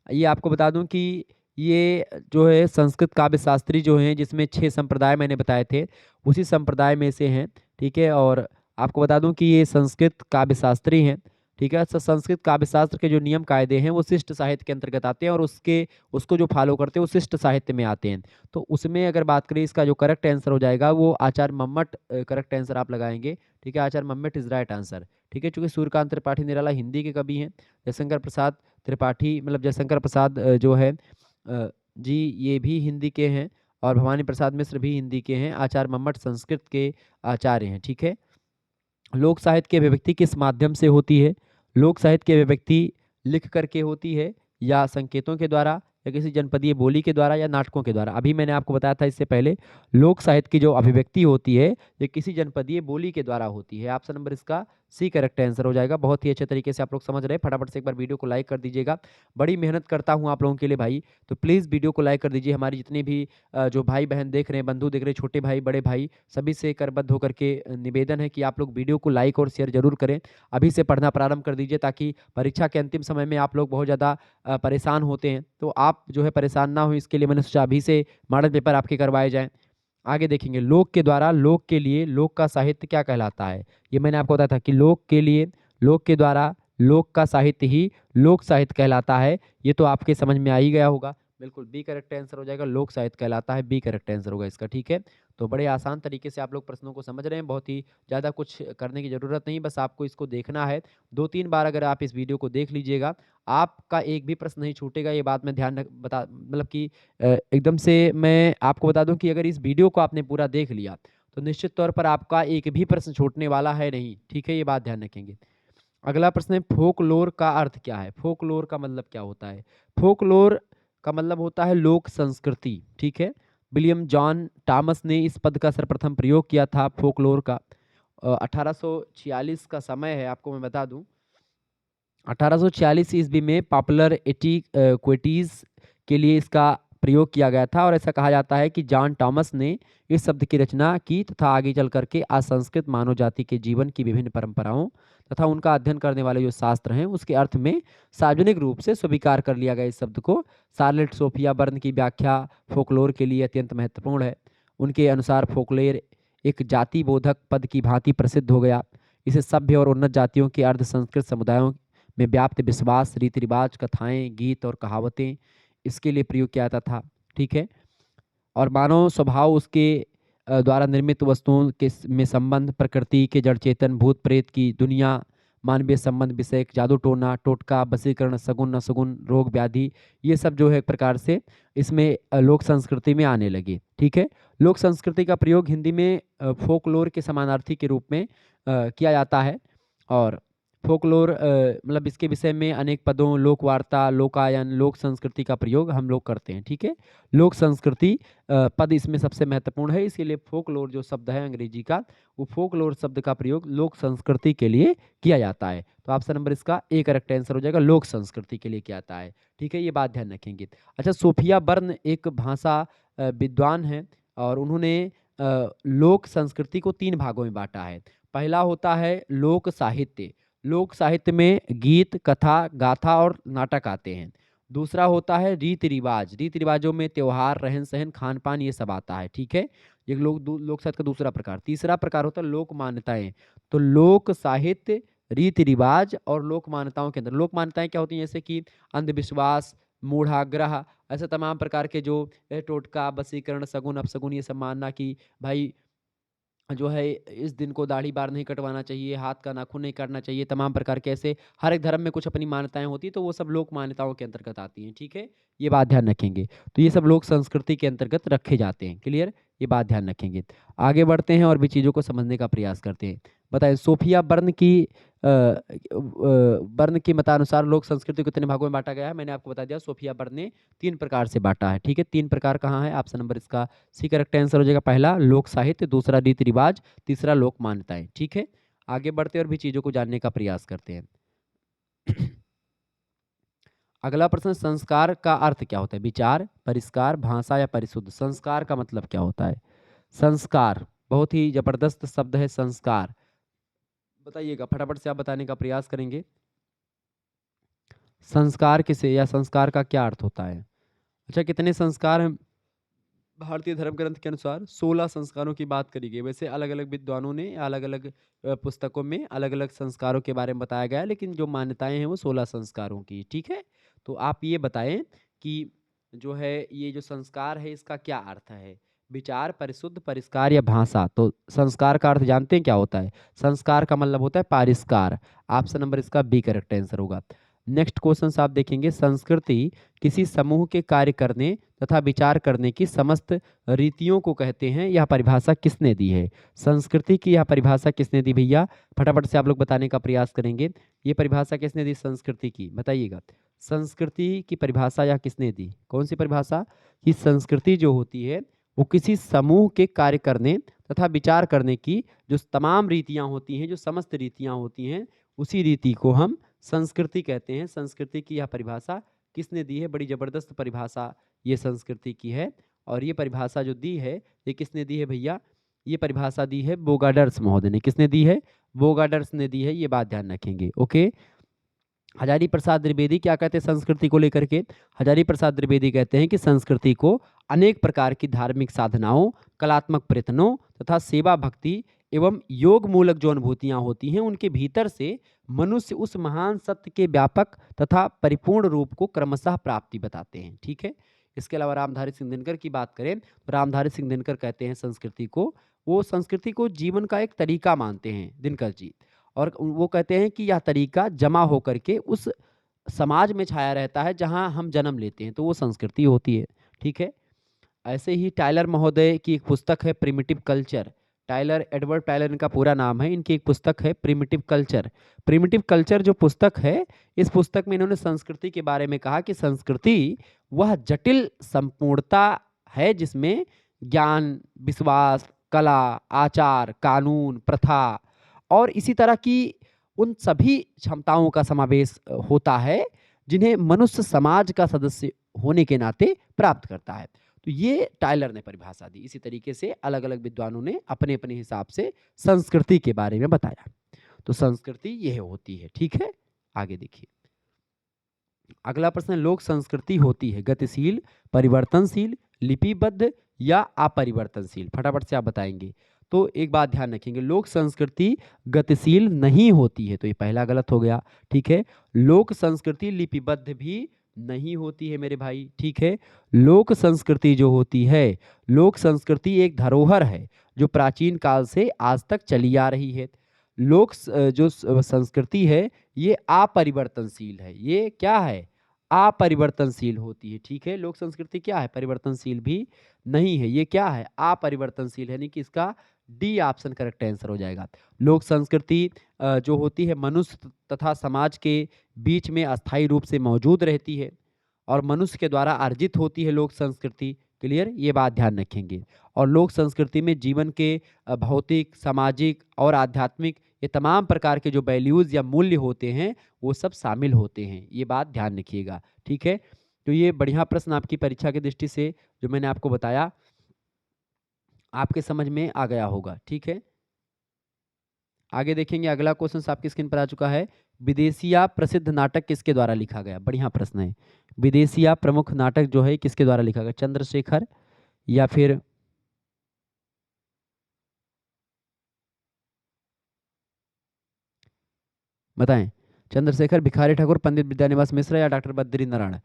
ये आपको बता दूं कि ये जो है संस्कृत काव्य शास्त्री जो हैं, जिसमें 6 संप्रदाय मैंने बताए थे, उसी संप्रदाय में से हैं, ठीक है। और आपको बता दूं कि ये संस्कृत काव्य शास्त्री हैं, ठीक है। संस्कृत काव्य शास्त्र के जो नियम कायदे हैं वो शिष्ट साहित्य के अंतर्गत आते हैं, और उसको जो फॉलो करते हैं वो शिष्ट साहित्य में आते हैं। तो उसमें अगर बात करें, इसका जो करेक्ट आंसर हो जाएगा वो आचार्य मम्मट करेक्ट आंसर आप लगाएंगे, ठीक है। आचार्य मम्मट इज राइट आंसर, ठीक है। चूंकि सूर्यकांत त्रिपाठी निराला हिंदी के कवि हैं, जयशंकर प्रसाद त्रिपाठी मतलब जयशंकर प्रसाद जो है जी, ये भी हिंदी के हैं, और भवानी प्रसाद मिश्र भी हिंदी के हैं। आचार्य मम्मट संस्कृत के आचार्य हैं, ठीक है। लोक साहित्य की अभिव्यक्ति किस माध्यम से होती है? लोक साहित्य की अभिव्यक्ति लिख करके होती है, या संकेतों के द्वारा, या किसी जनपदीय बोली के द्वारा, या नाटकों के द्वारा? अभी मैंने आपको बताया था इससे पहले, लोक साहित्य की जो अभिव्यक्ति होती है ये किसी जनपदीय बोली के द्वारा होती है। ऑप्शन नंबर इसका सी करेक्ट आंसर हो जाएगा। बहुत ही अच्छे तरीके से आप लोग समझ रहे हैं। फटाफट से एक बार वीडियो को लाइक कर दीजिएगा। बड़ी मेहनत करता हूँ आप लोगों के लिए भाई, तो प्लीज़ वीडियो को लाइक कर दीजिए। हमारी जितने भी जो भाई बहन देख रहे हैं, बंधु देख रहे हैं, छोटे भाई बड़े भाई, सभी से करबद्ध होकर के निवेदन है कि आप लोग वीडियो को लाइक और शेयर जरूर करें। अभी से पढ़ना प्रारंभ कर दीजिए, ताकि परीक्षा के अंतिम समय में आप लोग बहुत ज़्यादा परेशान होते हैं, तो आप जो है परेशान ना हो, इसके लिए मैंने सोचा अभी से मॉडल पेपर आपके करवाए जाएँ। आगे देखेंगे, लोक के द्वारा लोक के लिए लोक का साहित्य क्या कहलाता है? ये मैंने आपको बताया था कि लोक के लिए लोक के द्वारा लोक का साहित्य ही लोक साहित्य कहलाता है। ये तो आपके समझ में आ ही गया होगा। बिल्कुल बी करेक्ट आंसर हो जाएगा, लोक साहित्य कहलाता है, बी करेक्ट आंसर होगा इसका, ठीक है। तो बड़े आसान तरीके से आप लोग प्रश्नों को समझ रहे हैं, बहुत ही ज़्यादा कुछ करने की ज़रूरत नहीं, बस आपको इसको देखना है। 2-3 बार अगर आप इस वीडियो को देख लीजिएगा, आपका एक भी प्रश्न नहीं छूटेगा, ये बात मैं ध्यान रख बता मतलब कि एकदम से मैं आपको बता दूँ कि अगर इस वीडियो को आपने पूरा देख लिया, तो निश्चित तौर पर आपका एक भी प्रश्न छूटने वाला है नहीं, ठीक है? ये बात ध्यान रखेंगे। अगला प्रश्न है फ़ोकलोर का अर्थ क्या है? फ़ोकलोर का मतलब क्या होता है? फ़ोकलोर का मतलब होता है लोक संस्कृति, ठीक है? विलियम जॉन थॉमस ने इस पद का सर्वप्रथम प्रयोग किया था फ़ोकलोर का। 1846 का समय है, आपको मैं बता दूँ। 1846 ईस्वी में पॉपुलर क्विटीज़ के लिए इसका प्रयोग किया गया था और ऐसा कहा जाता है कि जॉन थॉमस ने इस शब्द की रचना की तथा आगे चल करके असंस्कृत मानव जाति के जीवन की विभिन्न परंपराओं तथा उनका अध्ययन करने वाले जो शास्त्र हैं उसके अर्थ में सार्वजनिक रूप से स्वीकार कर लिया गया इस शब्द को। शार्लेट सोफिया बर्न की व्याख्या फोकलोर के लिए अत्यंत महत्वपूर्ण है। उनके अनुसार फोकलेर एक जाति बोधक पद की भांति प्रसिद्ध हो गया। इसे सभ्य और उन्नत जातियों के अर्ध संस्कृत समुदायों में व्याप्त विश्वास, रीति रिवाज, कथाएं, गीत और कहावतें इसके लिए प्रयोग किया जाता था, ठीक है। और मानव स्वभाव उसके द्वारा निर्मित वस्तुओं के में संबंध, प्रकृति के जड़ चेतन, भूत प्रेत की दुनिया, मानवीय संबंध विषय, जादू टोना टोटका, वशीकरण, सगुन अशगुन, रोग व्याधि, ये सब जो है एक प्रकार से इसमें लोक संस्कृति में आने लगे, ठीक है। लोक संस्कृति का प्रयोग हिंदी में फोकलोर के समानार्थी के रूप में किया जाता है। और फोकलोर मतलब इसके विषय में अनेक पदों, लोक वार्ता, लोकायन, लोक संस्कृति का प्रयोग हम लोग करते हैं, ठीक है। लोक संस्कृति पद इसमें सबसे महत्वपूर्ण है, इसीलिए फोकलोर जो शब्द है अंग्रेजी का, वो फोकलोर शब्द का प्रयोग लोक संस्कृति के लिए किया जाता है। तो ऑप्शन नंबर इसका ए करेक्ट आंसर हो जाएगा, लोक संस्कृति के लिए किया जाता है, ठीक है। ये बात ध्यान रखेंगे। अच्छा, सोफिया बर्न एक भाषा विद्वान है और उन्होंने लोक संस्कृति को 3 भागों में बांटा है। पहला होता है लोक साहित्य। लोक साहित्य में गीत, कथा, गाथा और नाटक आते हैं। दूसरा होता है रीति रिवाज। रीति रिवाजों में त्योहार, रहन सहन, खान पान ये सब आता है, ठीक है। ये लोक साहित्य का दूसरा प्रकार। तीसरा प्रकार होता है लोक मान्यताएं। तो लोक साहित्य, रीति रिवाज और लोक मान्यताओं के अंदर लोक मान्यताएं क्या होती हैं, जैसे कि अंधविश्वास, मूढ़ाग्रह, ऐसे तमाम प्रकार के जो टोटका, वशीकरण, सगुन अपशगुन, ये सब मानना कि भाई जो है इस दिन को दाढ़ी बाल नहीं कटवाना चाहिए, हाथ का नाखून नहीं काटना चाहिए, तमाम प्रकार के ऐसे हर एक धर्म में कुछ अपनी मान्यताएं होती हैं, तो वो सब लोक मान्यताओं के अंतर्गत आती हैं, ठीक है। ये बात ध्यान रखेंगे। तो ये सब लोक संस्कृति के अंतर्गत रखे जाते हैं, क्लियर। ये बात ध्यान रखेंगे। आगे बढ़ते हैं और भी चीज़ों को समझने का प्रयास करते हैं। बताएं सोफिया बर्न की मतानुसार लोक संस्कृति को कितने भागों में बांटा गया है। मैंने आपको बता दिया सोफिया बर्न ने 3 प्रकार से बांटा है, ठीक है। 3 प्रकार कहाँ है, ऑप्शन नंबर इसका सी करेक्ट आंसर हो जाएगा। पहला लोक साहित्य, दूसरा रीति रिवाज, तीसरा लोक मान्यताएं, ठीक है। आगे बढ़ते और भी चीजों को जानने का प्रयास करते हैं। अगला प्रश्न, संस्कार का अर्थ क्या होता है। विचार, परिष्कार, भाषा या परिशुद्ध। संस्कार का मतलब क्या होता है। संस्कार बहुत ही जबरदस्त शब्द है, संस्कार बताइएगा, फटाफट से आप बताने का प्रयास करेंगे। संस्कार किसे या संस्कार का क्या अर्थ होता है। अच्छा, कितने संस्कार हैं भारतीय धर्म ग्रंथ के अनुसार। 16 संस्कारों की बात करी गई। वैसे अलग अलग विद्वानों ने अलग अलग पुस्तकों में अलग अलग संस्कारों के बारे में बताया गया है, लेकिन जो मान्यताएं हैं वो 16 संस्कारों की, ठीक है। तो आप ये बताएं कि जो है ये जो संस्कार है इसका क्या अर्थ है। विचार, परिशुद्ध, परिष्कार या भाषा। तो संस्कार का अर्थ जानते हैं क्या होता है। संस्कार का मतलब होता है परिष्कार। ऑप्शन नंबर इसका बी करेक्ट आंसर होगा। नेक्स्ट क्वेश्चन आप देखेंगे, संस्कृति किसी समूह के कार्य करने तथा विचार करने की समस्त रीतियों को कहते हैं। यह परिभाषा किसने दी है। संस्कृति की यह परिभाषा किसने दी भैया, फटाफट से आप लोग बताने का प्रयास करेंगे। ये परिभाषा किसने दी संस्कृति की, बताइएगा। संस्कृति की परिभाषा यह किसने दी, कौन सी परिभाषा। कि संस्कृति जो होती है वो किसी समूह के कार्य करने तथा विचार करने की जो तमाम रीतियां होती हैं, जो समस्त रीतियां होती हैं, उसी रीति को हम संस्कृति कहते हैं। संस्कृति की यह परिभाषा किसने दी है, बड़ी जबरदस्त परिभाषा ये संस्कृति की है। और ये परिभाषा जो दी है ये किसने दी है भैया, ये परिभाषा दी है बोगाडर्स महोदय ने। किसने दी है, बोगाडर्स ने दी है, ये बात ध्यान रखेंगे, ओके। हजारी प्रसाद द्विवेदी क्या कहते हैं संस्कृति को लेकर के। हजारी प्रसाद द्विवेदी कहते हैं कि संस्कृति को अनेक प्रकार की धार्मिक साधनाओं, कलात्मक प्रयत्नों तथा सेवा भक्ति एवं योग मूलक जो अनुभूतियां होती हैं उनके भीतर से मनुष्य उस महान सत्य के व्यापक तथा परिपूर्ण रूप को क्रमशः प्राप्ति बताते हैं, ठीक है। इसके अलावा रामधारी सिंह दिनकर की बात करें तो रामधारी सिंह दिनकर कहते हैं संस्कृति को, वो संस्कृति को जीवन का एक तरीका मानते हैं दिनकर जी। और वो कहते हैं कि यह तरीका जमा होकर के उस समाज में छाया रहता है जहाँ हम जन्म लेते हैं, तो वो संस्कृति होती है। ठीक है। ऐसे ही टायलर महोदय की एक पुस्तक है primitive culture. Tyler, Edward Tyler इनका पूरा नाम है। इनकी एक पुस्तक है प्रिमिटिव कल्चर। प्रिमिटिव कल्चर जो पुस्तक है, इस पुस्तक में इन्होंने संस्कृति के बारे में कहा कि संस्कृति वह जटिल संपूर्णता है जिसमें ज्ञान, विश्वास, कला, आचार, कानून, प्रथा और इसी तरह की उन सभी क्षमताओं का समावेश होता है जिन्हें मनुष्य समाज का सदस्य होने के नाते प्राप्त करता है। तो ये टायलर ने परिभाषा दी। इसी तरीके से अलग अलग विद्वानों ने अपने अपने हिसाब से संस्कृति के बारे में बताया। तो संस्कृति यह होती है। ठीक है, आगे देखिए। अगला प्रश्न, लोक संस्कृति होती है गतिशील, परिवर्तनशील, लिपिबद्ध या अपरिवर्तनशील? फटाफट से आप बताएंगे। तो एक बात ध्यान रखेंगे, लोक संस्कृति गतिशील नहीं होती है, तो ये पहला गलत हो गया। ठीक है। लोक संस्कृति लिपिबद्ध भी नहीं होती है मेरे भाई। ठीक है। लोक संस्कृति जो होती है, लोक संस्कृति एक धरोहर है जो प्राचीन काल से आज तक चली आ रही है। जो संस्कृति है ये अपरिवर्तनशील है। ये क्या है? अपरिवर्तनशील होती है। ठीक है। लोक संस्कृति क्या है? परिवर्तनशील भी नहीं है। ये क्या है? अपरिवर्तनशील है, यानी कि इसका डी ऑप्शन करेक्ट आंसर हो जाएगा। लोक संस्कृति जो होती है मनुष्य तथा समाज के बीच में अस्थायी रूप से मौजूद रहती है और मनुष्य के द्वारा अर्जित होती है लोक संस्कृति। क्लियर? ये बात ध्यान रखेंगे। और लोक संस्कृति में जीवन के भौतिक, सामाजिक और आध्यात्मिक ये तमाम प्रकार के जो वैल्यूज़ या मूल्य होते हैं वो सब शामिल होते हैं। ये बात ध्यान रखिएगा। ठीक है। तो ये बढ़िया प्रश्न आपकी परीक्षा की दृष्टि से जो मैंने आपको बताया आपके समझ में आ गया होगा। ठीक है। आगे देखेंगे, अगला क्वेश्चन आपकी स्क्रीन पर आ चुका है। विदेशिया प्रसिद्ध नाटक किसके द्वारा लिखा गया? बढ़िया प्रश्न है। विदेशिया प्रमुख नाटक जो है किसके द्वारा लिखा गया? चंद्रशेखर या फिर बताएं, चंद्रशेखर, भिखारी ठाकुर, पंडित विद्यानिवास मिश्र या डॉक्टर बद्री नारायण?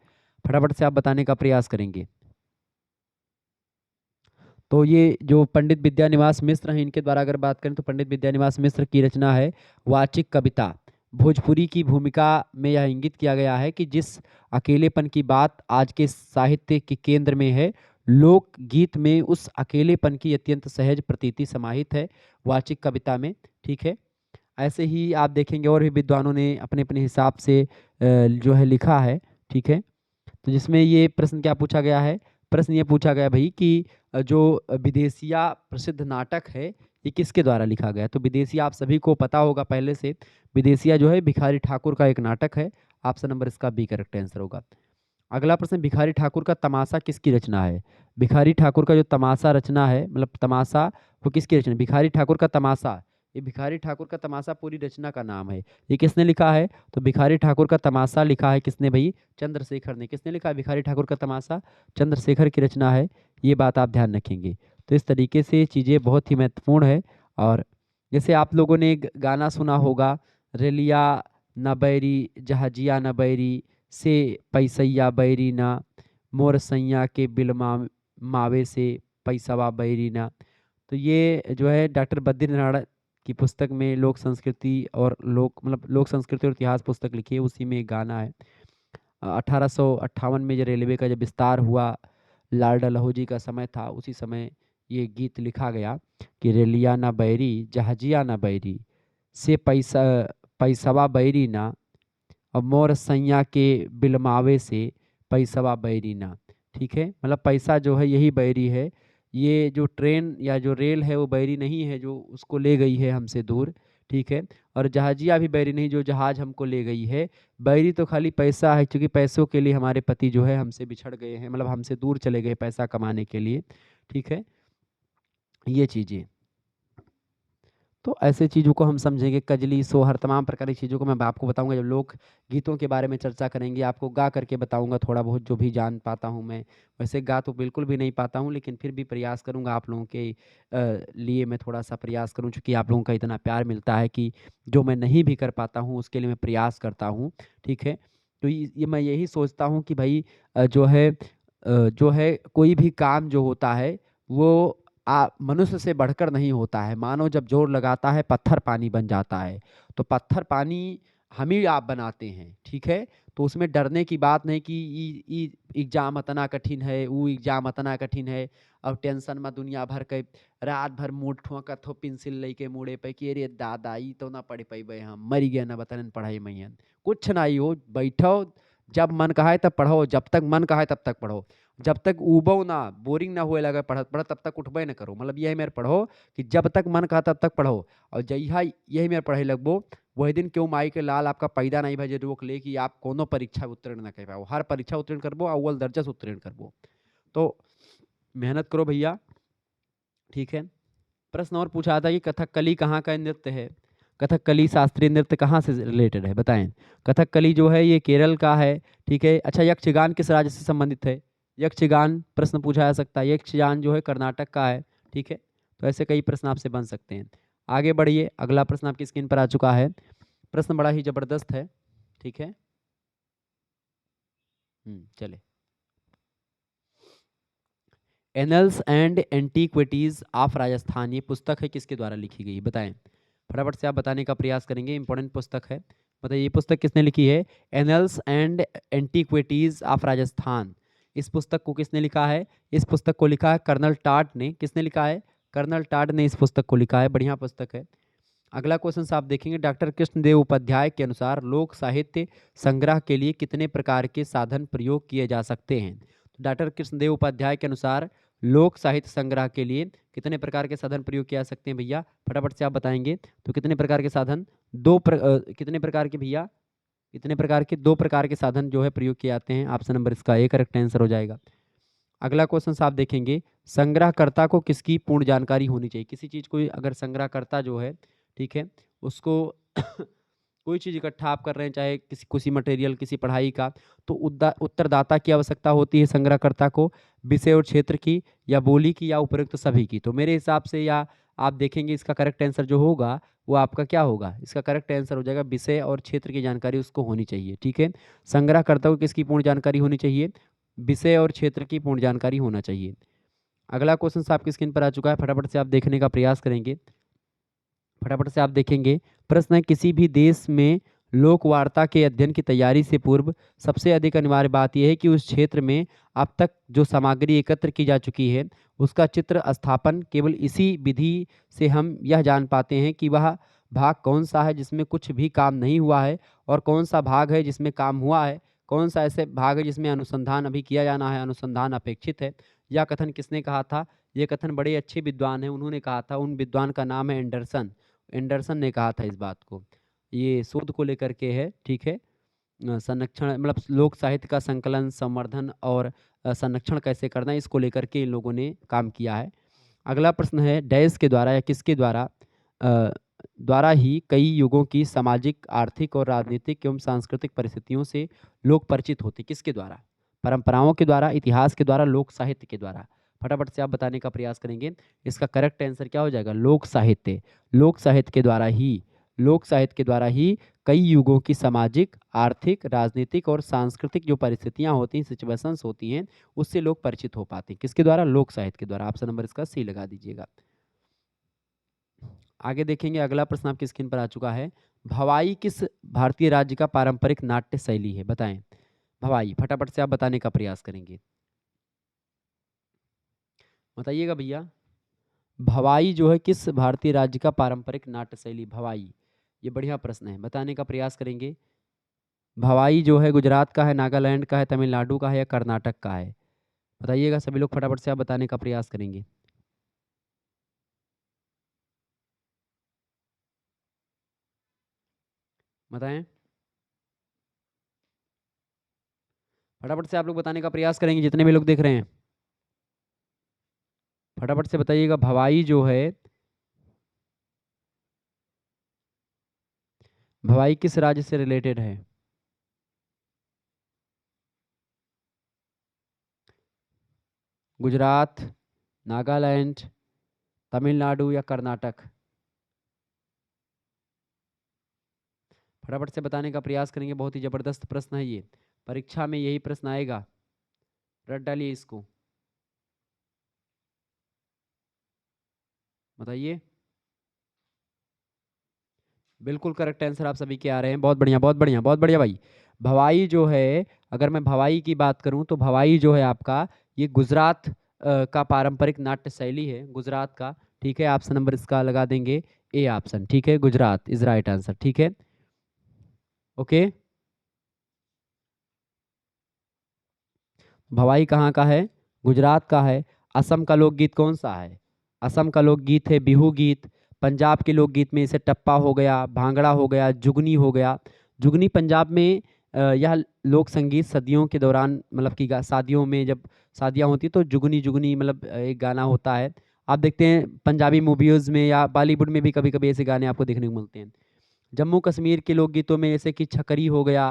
फटाफट से आप बताने का प्रयास करेंगे। तो ये जो पंडित विद्यानिवास मिश्र हैं इनके द्वारा अगर बात करें तो पंडित विद्यानिवास मिश्र की रचना है वाचिक कविता। भोजपुरी की भूमिका में यह इंगित किया गया है कि जिस अकेलेपन की बात आज के साहित्य के केंद्र में है, लोक गीत में उस अकेलेपन की अत्यंत सहज प्रतीति समाहित है वाचिक कविता में। ठीक है। ऐसे ही आप देखेंगे और भी विद्वानों ने अपने अपने हिसाब से जो है लिखा है। ठीक है। तो जिसमें ये प्रश्न क्या पूछा गया है? प्रश्न ये पूछा गया भाई कि जो विदेशिया प्रसिद्ध नाटक है ये किसके द्वारा लिखा गया? तो विदेशिया आप सभी को पता होगा पहले से। विदेशिया जो है भिखारी ठाकुर का एक नाटक है। ऑप्शन नंबर इसका बी करेक्ट आंसर होगा। अगला प्रश्न, भिखारी ठाकुर का तमाशा किसकी रचना है? भिखारी ठाकुर का जो तमाशा रचना है, मतलब तमाशा, वो किसकी रचना? भिखारी ठाकुर का तमाशा, ये भिखारी ठाकुर का तमाशा पूरी रचना का नाम है। ये किसने लिखा है? तो भिखारी ठाकुर का तमाशा लिखा है किसने भाई? चंद्रशेखर ने। किसने लिखा है भिखारी ठाकुर का तमाशा? चंद्रशेखर की रचना है। ये बात आप ध्यान रखेंगे। तो इस तरीके से चीज़ें बहुत ही महत्वपूर्ण है। और जैसे आप लोगों ने एक गाना सुना होगा, रेलिया न बैरी जहाजिया न बैरी से पैसैया बैरी ना, मोर सैया के बिलमा मावे से पैसवा बैरी ना। तो ये जो है डॉक्टर बद्रीनारायण की पुस्तक में लोक संस्कृति और लोक संस्कृति और इतिहास पुस्तक लिखी है, उसी में एक गाना है। 1858 में जो रेलवे का जब विस्तार हुआ, लाल डलहौजी का समय था, उसी समय ये गीत लिखा गया कि रेलिया ना बैरी जहाजिया ना बैरी से पैसवा बैरी ना, और मोर सैया के बिलमावे से पैसवा बैरी ना। ठीक है। मतलब पैसा जो है यही बैरी है। ये जो ट्रेन या जो रेल है वो बैरी नहीं है जो उसको ले गई है हमसे दूर। ठीक है। और जहाजिया भी बैरी नहीं जो जहाज हमको ले गई है। बैरी तो खाली पैसा है, क्योंकि पैसों के लिए हमारे पति जो है हमसे बिछड़ गए हैं, मतलब हमसे दूर चले गए पैसा कमाने के लिए। ठीक है। ये चीज़ें, तो ऐसे चीज़ों को हम समझेंगे। कजली, सोहर, तमाम प्रकार की चीज़ों को मैं आपको बताऊंगा जब लोक गीतों के बारे में चर्चा करेंगे। आपको गा करके बताऊंगा थोड़ा बहुत जो भी जान पाता हूं मैं। वैसे गा तो बिल्कुल भी नहीं पाता हूं, लेकिन फिर भी प्रयास करूंगा आप लोगों के लिए मैं थोड़ा सा प्रयास करूं, चूँकि आप लोगों का इतना प्यार मिलता है कि जो मैं नहीं भी कर पाता हूँ उसके लिए मैं प्रयास करता हूँ। ठीक है। तो ये मैं यही सोचता हूँ कि भाई जो है जो है कोई भी काम जो होता है वो मनुष्य से बढ़कर नहीं होता है। मानव जब जोर लगाता है पत्थर पानी बन जाता है। तो पत्थर पानी हम ही आप बनाते हैं, ठीक है। तो उसमें डरने की बात नहीं कि ई एग्जाम इतना कठिन है, वो एग्जाम इतना कठिन है। अब टेंशन में दुनिया भर के रात भर मूड ठोकत हो पेंसिल लेके मुड़े पे कि अरे दादा ई तो ना पढ़ पैबे, हम मरी गए ना बताने पढ़ाई मैन। कुछ नहीं हो, बैठो, जब मन कहा है तब पढ़ो, जब तक मन कहा है तब तक पढ़ो, जब तक उबो ना बोरिंग ना हुए लगे पढ़त पढ़त तब तक उठबे ना करो। मतलब यही मेरे पढ़ो कि जब तक मन कहा तब तक पढ़ो। और जहिया यही मेरे पढ़े लगबो वही दिन क्यों माई के लाल आपका पैदा नहीं भेजे रोक ले कि आप कोनो परीक्षा उत्तीर्ण ना कर पाओ। हर परीक्षा उत्तीर्ण करबो, अव्वल दर्जा से उत्तीर्ण करबो। तो मेहनत करो भैया, ठीक है। प्रश्न और पूछा था कि कथकली कहाँ का नृत्य है। कथकली शास्त्रीय नृत्य कहाँ से रिलेटेड है बताएं। कथकली जो है ये केरल का है, ठीक है। अच्छा, यक्षगान किस राज्य से संबंधित है। यक्षगान प्रश्न पूछा जा सकता है, यक्षगान जो है कर्नाटक का है, ठीक है। तो ऐसे कई प्रश्न आपसे बन सकते हैं। आगे बढ़िए, अगला प्रश्न आपकी स्क्रीन पर आ चुका है। प्रश्न बड़ा ही जबरदस्त है, ठीक है। चले। Annuls and antiquities of Rajasthan, ये पुस्तक है किसके द्वारा लिखी गई बताएं। फटाफट से आप बताने का प्रयास करेंगे, इंपॉर्टेंट पुस्तक है। बताइए ये पुस्तक किसने लिखी है। Annuls and antiquities of Rajasthan, इस पुस्तक को किसने लिखा है। इस पुस्तक को लिखा है कर्नल टाट ने। किसने लिखा है, कर्नल टाट ने इस पुस्तक को लिखा है। बढ़िया पुस्तक है। अगला क्वेश्चन आप देखेंगे, डॉक्टर कृष्णदेव उपाध्याय के अनुसार लोक साहित्य संग्रह के लिए कितने प्रकार के साधन प्रयोग किए जा सकते हैं। तो डॉक्टर कृष्णदेव उपाध्याय के अनुसार लोक साहित्य संग्रह के लिए कितने प्रकार के साधन प्रयोग किए जा सकते हैं भैया, फटाफट से आप बताएंगे। तो कितने प्रकार के साधन, कितने प्रकार के भैया, कितने प्रकार के, दो प्रकार के साधन जो है प्रयोग किए जाते हैं। ऑप्शन नंबर इसका ए करेक्ट आंसर हो जाएगा। अगला क्वेश्चन आप देखेंगे, संग्रहकर्ता को किसकी पूर्ण जानकारी होनी चाहिए। किसी चीज को अगर संग्रहकर्ता जो है, ठीक है, उसको कोई चीज इकट्ठा आप कर रहे हैं, चाहे किसी मटेरियल, किसी पढ़ाई का, तो उत्तरदाता की आवश्यकता होती है संग्रहकर्ता को, विषय और क्षेत्र की, या बोली की, या उपयुक्त सभी की। तो मेरे हिसाब से, या आप देखेंगे इसका करेक्ट आंसर जो होगा वो आपका क्या होगा, इसका करेक्ट आंसर हो जाएगा विषय और क्षेत्र की जानकारी उसको होनी चाहिए, ठीक है। संग्रहकर्ता को किसकी पूर्ण जानकारी होनी चाहिए, विषय और क्षेत्र की पूर्ण जानकारी होना चाहिए। अगला क्वेश्चन आपकी स्क्रीन पर आ चुका है, फटाफट से आप देखने का प्रयास करेंगे। फटाफट से आप देखेंगे, प्रश्न है, किसी भी देश में लोक वार्ता के अध्ययन की तैयारी से पूर्व सबसे अधिक अनिवार्य बात यह है कि उस क्षेत्र में अब तक जो सामग्री एकत्र की जा चुकी है उसका चित्र स्थापन। केवल इसी विधि से हम यह जान पाते हैं कि वह भाग कौन सा है जिसमें कुछ भी काम नहीं हुआ है, और कौन सा भाग है जिसमें काम हुआ है, कौन सा ऐसे भाग है जिसमें अनुसंधान अभी किया जाना है, अनुसंधान अपेक्षित है। यह कथन किसने कहा था, यह कथन बड़े अच्छे विद्वान हैं, उन्होंने कहा था। उन विद्वान का नाम है एंडरसन। एंडरसन ने कहा था इस बात को। ये शोध को लेकर के है, ठीक है। संरक्षण मतलब लोक साहित्य का संकलन, संवर्धन और संरक्षण कैसे करना है, इसको लेकर के इन लोगों ने काम किया है। अगला प्रश्न है, डैश के द्वारा या किसके द्वारा द्वारा ही कई युगों की सामाजिक, आर्थिक और राजनीतिक एवं सांस्कृतिक परिस्थितियों से लोग परिचित होते। किसके द्वारा, परंपराओं के द्वारा, इतिहास के द्वारा, लोक साहित्य के द्वारा। फटाफट से आप बताने का प्रयास करेंगे। इसका करेक्ट आंसर क्या हो जाएगा, लोक साहित्य। लोक साहित्य के द्वारा ही, लोक साहित्य के द्वारा ही कई युगों की सामाजिक, आर्थिक, राजनीतिक और सांस्कृतिक जो परिस्थितियां होती हैं, सिचुएशंस होती हैं, उससे लोग परिचित हो पाते हैं। किसके द्वारा, लोक साहित्य के द्वारा। ऑप्शन नंबर इसका सी लगा दीजिएगा। आगे देखेंगे, अगला प्रश्न आपकी स्क्रीन पर आ चुका है, भवाई किस भारतीय राज्य का पारंपरिक नाट्य शैली है बताएं। भवाई, फटाफट से आप बताने का प्रयास करेंगे, बताइएगा भैया। भवाई जो है किस भारतीय राज्य का पारंपरिक नाट्य शैली, भवाई, ये बढ़िया प्रश्न है, बताने का प्रयास करेंगे। भवाई जो है गुजरात का है, नागालैंड का है, तमिलनाडु का है, या कर्नाटक का है। बताइएगा सभी लोग, फटाफट से आप बताने का प्रयास करेंगे। बताएं, फटाफट से आप लोग बताने का प्रयास करेंगे, जितने भी लोग देख रहे हैं फटाफट से बताइएगा। भवाई जो है, भवाई किस राज्य से रिलेटेड है। गुजरात, नागालैंड, तमिलनाडु या कर्नाटक। फटाफट से बताने का प्रयास करेंगे, बहुत ही जबरदस्त प्रश्न है ये, परीक्षा में यही प्रश्न आएगा। रट डालिए इसको, बताइए। बिल्कुल करेक्ट आंसर आप सभी के आ रहे हैं, बहुत बढ़िया बहुत बढ़िया बहुत बढ़िया भाई। भवाई जो है, अगर मैं भवाई की बात करूं तो भवाई जो है आपका, ये गुजरात का पारंपरिक नाट्य शैली है, गुजरात का। ठीक है, ऑप्शन नंबर इसका लगा देंगे ए ऑप्शन। ठीक है, गुजरात इज राइट आंसर। ठीक है, ओके। भवाई कहाँ का है? गुजरात का है। असम का लोकगीत कौन सा है? असम का लोकगीत है बिहू गीत। पंजाब के लोकगीत में इसे टप्पा हो गया, भांगड़ा हो गया, जुगनी हो गया। जुगनी पंजाब में यह लोक संगीत सदियों के दौरान, मतलब कि शादियों में जब शादियां होती तो जुगनी जुगनी मतलब एक गाना होता है। आप देखते हैं पंजाबी मूवीज में या बॉलीवुड में भी कभी कभी ऐसे गाने आपको देखने को मिलते हैं। जम्मू कश्मीर के लोकगीतों में जैसे कि छकरी हो गया,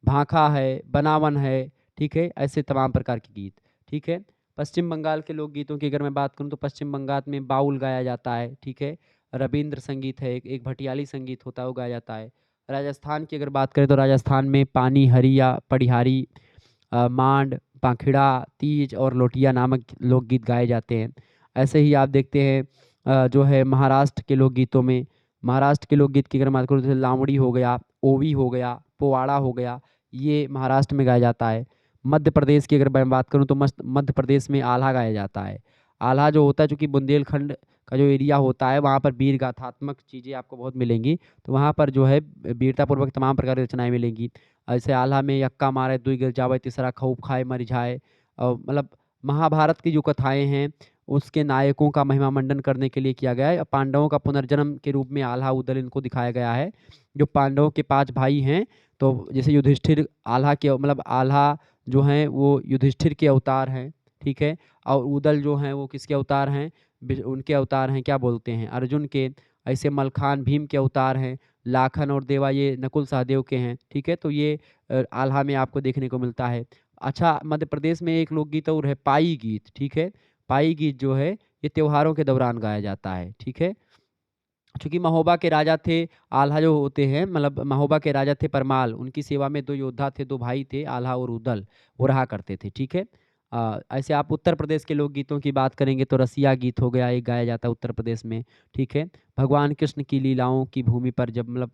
भाखा है, बनावन है। ठीक है, ऐसे तमाम प्रकार के गीत। ठीक है, पश्चिम बंगाल के लोकगीतों की अगर मैं बात करूं तो पश्चिम बंगाल में बाउल गाया जाता है। ठीक है, रविंद्र संगीत है, एक भटियाली संगीत होता है, वो गाया जाता है। राजस्थान की अगर बात करें तो राजस्थान में पानी हरिया पढ़ियारी, मांड, पाखिड़ा, तीज और लोटिया नामक लोकगीत गाए जाते हैं। ऐसे ही आप देखते हैं जो है महाराष्ट्र के लोकगीतों में, महाराष्ट्र के लोकगीत की अगर बात करूँ तो लावड़ी हो गया, ओवी हो गया, पोवाड़ा हो गया, ये महाराष्ट्र में गाया जाता है। मध्य प्रदेश की अगर मैं बात करूँ तो मध्य प्रदेश में आल्हा गाया जाता है। आल्हा जो होता है, चूँकि बुंदेलखंड का जो एरिया होता है वहाँ पर वीर गाथात्मक चीज़ें आपको बहुत मिलेंगी, तो वहाँ पर जो है वीरतापूर्वक तमाम प्रकार की रचनाएं मिलेंगी। ऐसे आल्हा में यक्का मारे दुई गिर जावे तीसरा खूब खाए मर जाए, और मतलब महाभारत की जो कथाएं हैं उसके नायकों का महिमा मंडन करने के लिए किया गया है। पांडवों का पुनर्जन्म के रूप में आल्हा उदल इनको दिखाया गया है। जो पांडवों के 5 भाई हैं, तो जैसे युधिष्ठिर आल्हा के, मतलब आल्हा जो हैं वो युधिष्ठिर के अवतार हैं। ठीक है, और उदल जो हैं वो किसके अवतार हैं? उनके अवतार हैं, क्या बोलते हैं, अर्जुन के। ऐसे मलखान भीम के अवतार हैं। लाखन और देवा ये नकुल सहदेव के हैं। ठीक है, तो ये आल्हा में आपको देखने को मिलता है। अच्छा, मध्य प्रदेश में एक लोकगीत और है पाई गीत। ठीक है, पाई गीत जो है ये त्योहारों के दौरान गाया जाता है। ठीक है, चूंकि महोबा के राजा थे, आल्हा जो होते हैं, मतलब महोबा के राजा थे परमाल, उनकी सेवा में 2 योद्धा थे, 2 भाई थे, आल्हा और उदल, वो रहा करते थे। ठीक है, ऐसे आप उत्तर प्रदेश के लोकगीतों की बात करेंगे तो रसिया गीत हो गया, एक गाया जाता है उत्तर प्रदेश में। ठीक है, भगवान कृष्ण की लीलाओं की भूमि पर जब मतलब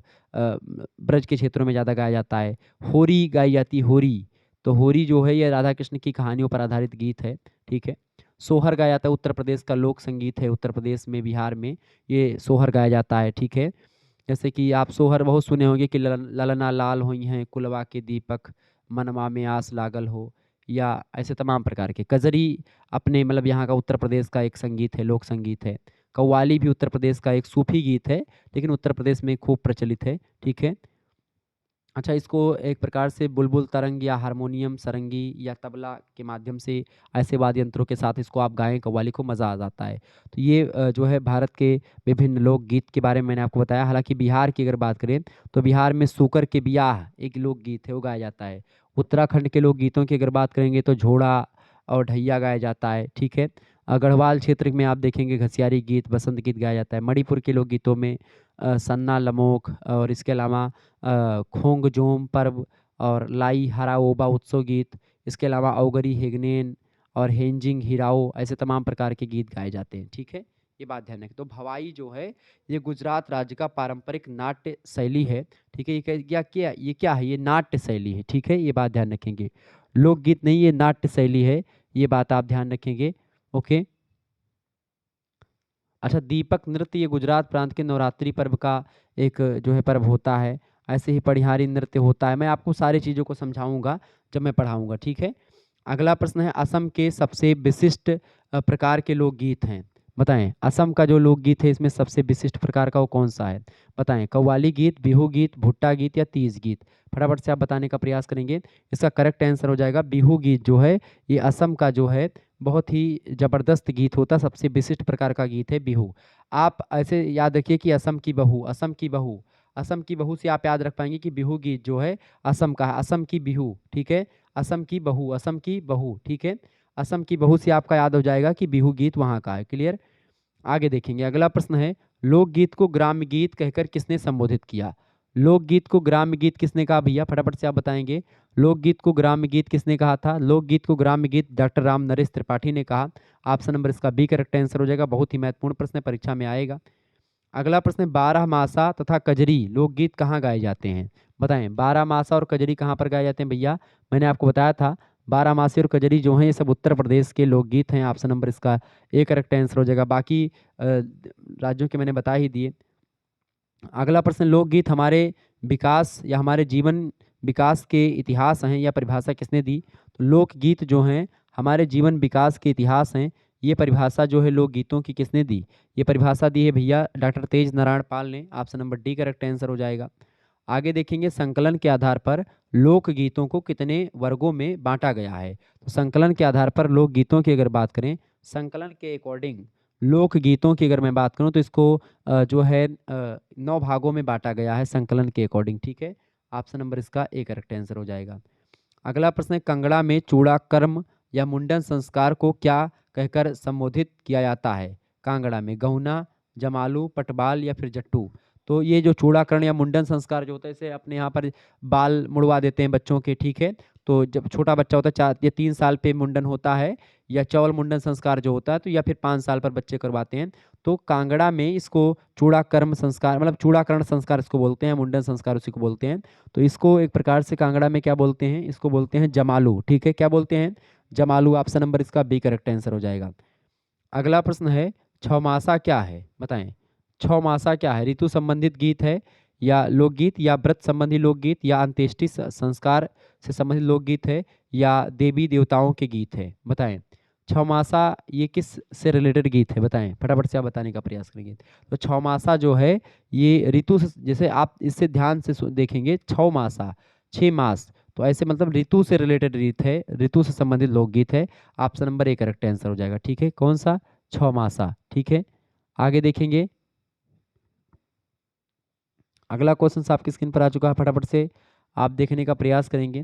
ब्रज के क्षेत्रों में ज़्यादा गाया जाता है। होरी गाई जाती, होरी, तो होरी जो है ये राधा कृष्ण की कहानियों पर आधारित गीत है। ठीक है, सोहर गाया जाता है, उत्तर प्रदेश का लोक संगीत है, उत्तर प्रदेश में बिहार में ये सोहर गाया जाता है। ठीक है, जैसे कि आप सोहर बहुत सुने होंगे कि ललना लाल हुई हैं कुलवा के दीपक, मनमा में आस लागल हो, या ऐसे तमाम प्रकार के। कजरी अपने मतलब यहाँ का उत्तर प्रदेश का एक संगीत है, लोक संगीत है। कव्वाली भी उत्तर प्रदेश का एक सूफी गीत है, लेकिन उत्तर प्रदेश में खूब प्रचलित है। ठीक है, अच्छा, इसको एक प्रकार से बुलबुल तरंग या हारमोनियम सरंगी या तबला के माध्यम से ऐसे वाद्य यंत्रों के साथ इसको आप गाएं कव्वाली को, मज़ा आ जाता है। तो ये जो है भारत के विभिन्न लोकगीत के बारे में मैंने आपको बताया। हालांकि बिहार की अगर बात करें तो बिहार में सूकर के बियाह एक लोकगीत है, वो गाया जाता है। उत्तराखंड के लोकगीतों की अगर बात करेंगे तो झोड़ा और ढैया गाया जाता है। ठीक है, गढ़वाल क्षेत्र में आप देखेंगे घसियारी गीत, बसंत गीत गाया जाता है। मणिपुर के लोकगीतों में सन्ना लमोक, और इसके अलावा खोंगजोम पर्व और लाई हरा ओबा उत्सव गीत, इसके अलावा औगरी हेगनेन और हेंजिंग हिराओ, ऐसे तमाम प्रकार के गीत गाए जाते हैं। ठीक है, ये बात ध्यान रखें। तो भवाई जो है ये गुजरात राज्य का पारंपरिक नाट्य शैली है। ठीक है, ये क्या है? ये नाट्य शैली है। ठीक है, ये बात ध्यान रखेंगे, लोकगीत नहीं, ये नाट्य शैली है, ये बात आप ध्यान रखेंगे। ओके, अच्छा, दीपक नृत्य ये गुजरात प्रांत के नवरात्रि पर्व का एक जो है पर्व होता है। ऐसे ही पढ़ियारी नृत्य होता है। मैं आपको सारी चीज़ों को समझाऊंगा जब मैं पढ़ाऊंगा। ठीक है, अगला प्रश्न है, असम के सबसे विशिष्ट प्रकार के लोकगीत हैं, बताएं। असम का जो लोकगीत है इसमें सबसे विशिष्ट प्रकार का वो कौन सा है? बताएं, कव्वाली गीत, बिहू गीत, भुट्टा गीत या तीज गीत? फटाफट से आप बताने का प्रयास करेंगे। इसका करेक्ट आंसर हो जाएगा बिहू गीत जो है, ये असम का जो है बहुत ही जबरदस्त गीत होता है, सबसे विशिष्ट प्रकार का गीत है बिहू। आप ऐसे याद रखिए कि असम की बहू, असम की बहू, असम की बहू से आप याद रख पाएंगे कि बिहू गीत जो है असम का है, असम की बिहू। ठीक है, असम की बहू, असम की बहू। ठीक है, असम की बहू से आपका याद हो जाएगा कि बिहू गीत वहाँ का है। क्लियर? आगे देखेंगे, अगला प्रश्न है, लोकगीत को ग्राम्य गीत कहकर किसने संबोधित किया? लोकगीत को ग्राम्य गीत किसने कहा भैया, फटाफट से आप बताएंगे। लोकगीत को ग्राम्य गीत किसने कहा था? लोकगीत को ग्राम्य गीत डॉक्टर राम नरेश त्रिपाठी ने कहा। ऑप्शन नंबर इसका बी करेक्ट आंसर हो जाएगा। बहुत ही महत्वपूर्ण प्रश्न है, परीक्षा में आएगा। अगला प्रश्न है, बारहमासा तथा कजरी लोकगीत कहाँ गाए जाते हैं? बताएं, बारहमासा और कजरी कहाँ पर गाए जाते हैं भैया? मैंने आपको बताया था बारहमासी और कजरी जो हैं ये सब उत्तर प्रदेश के लोकगीत हैं। ऑप्शन नंबर इसका ए करेक्ट आंसर हो जाएगा। बाकी राज्यों के मैंने बता ही दिए। अगला प्रश्न, लोकगीत हमारे विकास या हमारे जीवन विकास के इतिहास हैं, या परिभाषा किसने दी? तो लोकगीत जो हैं हमारे जीवन विकास के इतिहास हैं। ये परिभाषा जो है लोकगीतों की किसने दी? ये परिभाषा दी है भैया डॉक्टर तेज नारायण पाल ने। Option number D correct answer हो जाएगा। आगे देखेंगे, संकलन के आधार पर लोकगीतों को कितने वर्गों में बांटा गया है? तो संकलन के आधार पर लोकगीतों की अगर बात करें, संकलन के अकॉर्डिंग लोकगीतों की अगर मैं बात करूं तो इसको जो है 9 भागों में बांटा गया है संकलन के अकॉर्डिंग। ठीक है, ऑप्शन नंबर इसका ए करेक्ट आंसर हो जाएगा। अगला प्रश्न है, कंगड़ा में चूड़ाकर्म या मुंडन संस्कार को क्या कहकर संबोधित किया जाता है? कांगड़ा में गहुना, जमालू, पटवाल या फिर जट्टू। तो ये जो चूड़ाकरण या मुंडन संस्कार जो होता है, इसे अपने यहाँ पर बाल मुड़वा देते हैं बच्चों के। ठीक है, तो जब छोटा बच्चा होता है 4 या 3 साल पे मुंडन होता है, या चौल मुंडन संस्कार जो होता है, तो या फिर 5 साल पर बच्चे करवाते हैं। तो कांगड़ा में इसको चूड़ाकर्म संस्कार मतलब चूड़ाकरण संस्कार इसको बोलते हैं, मुंडन संस्कार उसी को बोलते हैं। तो इसको एक प्रकार से कांगड़ा में क्या बोलते हैं? इसको बोलते हैं जमालू। ठीक है, क्या बोलते हैं? जमालू। ऑप्शन नंबर इसका बी करेक्ट आंसर हो जाएगा। अगला प्रश्न है, छौमासा क्या है? बताएं, छौमासा क्या है? ऋतु संबंधित गीत है, या लोकगीत, या व्रत संबंधी लोकगीत, या अंत्येष्टि संस्कार से संबंधित लोकगीत है, या देवी देवताओं के गीत है? बताएं, छौमासा ये किस से रिलेटेड गीत है? बताएं, फटाफट से आप बताने का प्रयास करेंगे। तो छौमासा जो है ये ऋतु से, जैसे आप इससे ध्यान से देखेंगे, छौमासा 6 मास, तो ऐसे मतलब ऋतु से रिलेटेड गीत है, ऋतु से संबंधित लोकगीत है। Option number A correct answer हो जाएगा। ठीक है, कौन सा? छौमासा। ठीक है, आगे देखेंगे। अगला क्वेश्चन आपकी स्क्रीन पर आ चुका है, फटाफट से आप देखने का प्रयास करेंगे।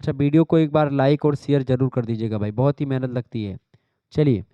अच्छा, वीडियो को एक बार लाइक और शेयर जरूर कर दीजिएगा भाई, बहुत ही मेहनत लगती है। चलिए,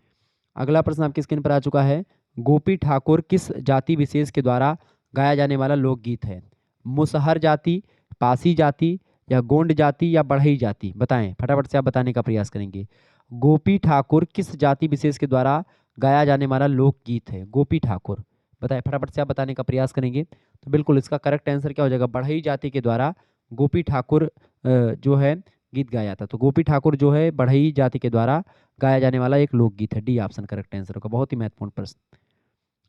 अगला प्रश्न आपकी स्क्रीन पर आ चुका है, गोपी ठाकुर किस जाति विशेष के द्वारा गाया जाने वाला लोकगीत है? मुसहर जाति, पासी जाति, या गोंड जाति, या बढ़ई जाति? बताएं, फटाफट से आप बताने का प्रयास करेंगे। गोपी ठाकुर किस जाति विशेष के द्वारा गाया जाने वाला लोकगीत है? गोपी ठाकुर, बताएं, फटाफट से आप बताने का प्रयास करेंगे। तो बिल्कुल इसका करेक्ट आंसर क्या हो जाएगा? बढ़ई जाति के द्वारा गोपी ठाकुर जो है गीत गाया था। तो गोपी ठाकुर जो है बढ़ई जाति के द्वारा गाया जाने वाला एक लोकगीत है। डी ऑप्शन करेक्ट आंसर होगा। बहुत ही महत्वपूर्ण प्रश्न।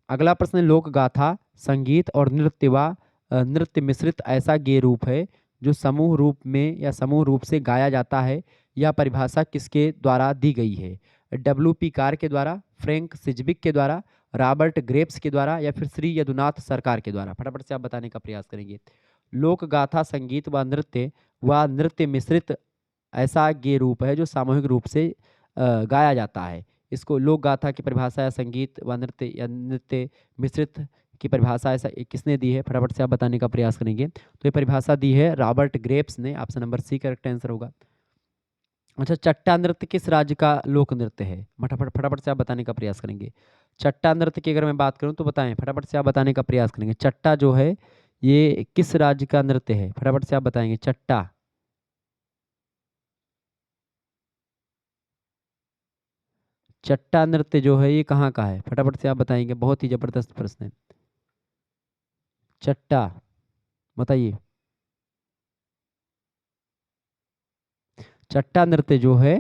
अगला प्रश्न है, लोक गाथा संगीत और नृत्य व नृत्य मिश्रित ऐसा गेय रूप है जो समूह रूप में या समूह रूप से गाया जाता है। यह परिभाषा किसके द्वारा दी गई है? डब्ल्यू पी कार के द्वारा, फ्रैंक सिजबिक के द्वारा, रॉबर्ट ग्रेप्स के द्वारा, या फिर श्री यदुनाथ सरकार के द्वारा? फटाफट से आप बताने का प्रयास करेंगे। लोक गाथा संगीत व नृत्य मिश्रित ऐसा गेय रूप है जो सामूहिक रूप से गाया जाता है। इसको लोक गाथा की परिभाषा या संगीत व नृत्य या नृत्य मिश्रित की परिभाषा ऐसा किसने दी है? फटाफट से आप बताने का प्रयास करेंगे। तो ये परिभाषा दी है रॉबर्ट ग्रेप्स ने। Option number C correct answer होगा। अच्छा, चट्टा नृत्य किस राज्य का लोक नृत्य है? फटाफट फटाफट से आप बताने का प्रयास करेंगे। चट्टा नृत्य की अगर मैं बात करूं तो बताएं, फटाफट से आप बताने का प्रयास करेंगे। चट्टा जो है ये किस राज्य का नृत्य है? फटाफट से आप बताएंगे। चट्टा, चट्टा नृत्य जो है ये कहाँ का है? फटाफट से आप बताएंगे। बहुत ही जबरदस्त प्रश्न है। चट्टा, बताइए। चट्टा नृत्य जो है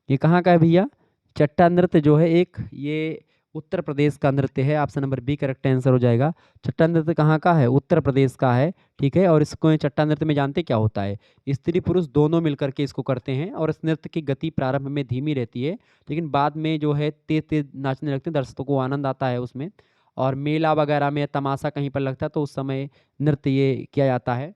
ये कहाँ का है भैया? चट्टा नृत्य जो है एक ये उत्तर प्रदेश का नृत्य है। Option number B correct answer हो जाएगा। चट्टा नृत्य कहाँ का है? उत्तर प्रदेश का है। ठीक है, और इसको ये चट्टा नृत्य में जानते क्या होता है? स्त्री पुरुष दोनों मिलकर के इसको करते हैं, और इस नृत्य की गति प्रारंभ में धीमी रहती है, लेकिन बाद में जो है तेज तेज नाचने लगते हैं, दर्शकों को आनंद आता है उसमें। और मेला वगैरह में तमाशा कहीं पर लगता है तो उस समय नृत्य ये किया जाता है।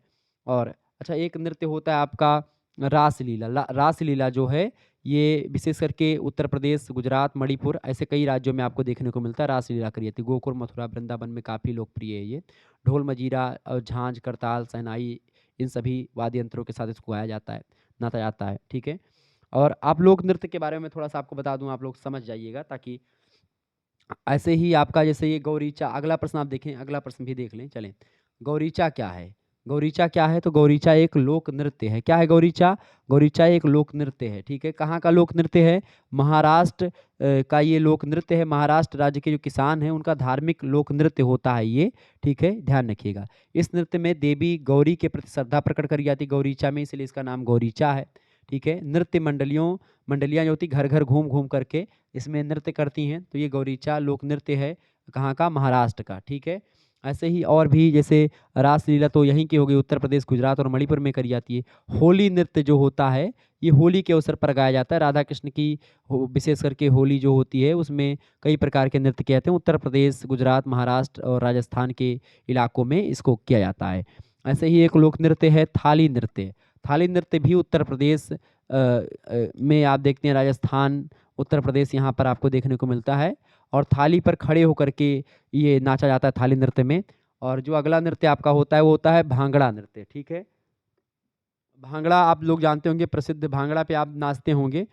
और अच्छा, एक नृत्य होता है आपका रासलीला। रासलीला जो है ये विशेष करके उत्तर प्रदेश, गुजरात, मणिपुर ऐसे कई राज्यों में आपको देखने को मिलता है। रासलीला करी जाती है। गोकुल, मथुरा, वृंदावन में काफ़ी लोकप्रिय है ये। ढोल, मजीरा और झांझ, करताल, शहनाई, इन सभी वाद्य यंत्रों के साथ इसको गाया जाता है, नाचा जाता है। ठीक है, और आप लोक नृत्य के बारे में थोड़ा सा आपको बता दूं, आप लोग समझ जाइएगा, ताकि ऐसे ही आपका जैसे ये गौरीचा। अगला प्रश्न आप देखें, अगला प्रश्न भी देख लें। चलें, गौरीचा क्या है? गौरीचा क्या है? तो गौरीचा एक लोक नृत्य है। क्या है गौरीचा? गौरीचा एक लोक नृत्य है, ठीक है? कहाँ का लोक नृत्य है? महाराष्ट्र का ये लोक नृत्य है। महाराष्ट्र राज्य के जो किसान हैं उनका धार्मिक लोक नृत्य होता है ये, ठीक है? ध्यान रखिएगा। इस नृत्य में देवी गौरी के प्रति श्रद्धा प्रकट करी जाती है गौरीचा में, इसलिए इसका नाम गौरीचा है, ठीक है? नृत्य मंडलियाँ जो होती घर-घर घूम-घूम करके इसमें नृत्य करती हैं, तो ये गौरीचा लोक नृत्य है। कहाँ का? महाराष्ट्र का, ठीक है? ऐसे ही और भी जैसे रासलीला तो यहीं की हो गई, उत्तर प्रदेश, गुजरात और मणिपुर में करी जाती है। होली नृत्य जो होता है, ये होली के अवसर पर गाया जाता है। राधा कृष्ण की विशेष करके होली जो होती है, उसमें कई प्रकार के नृत्य किए जाते हैं। उत्तर प्रदेश, गुजरात, महाराष्ट्र और राजस्थान के इलाकों में इसको किया जाता है। ऐसे ही एक लोक नृत्य है थाली नृत्य। थाली नृत्य भी उत्तर प्रदेश में आप देखते हैं, राजस्थान, उत्तर प्रदेश यहाँ पर आपको देखने को मिलता है। और थाली पर खड़े होकर के ये नाचा जाता है थाली नृत्य में। और जो अगला नृत्य आपका होता है वो होता है भांगड़ा नृत्य, ठीक है? भांगड़ा आप लोग जानते होंगे, प्रसिद्ध भांगड़ा पे आप नाचते होंगे।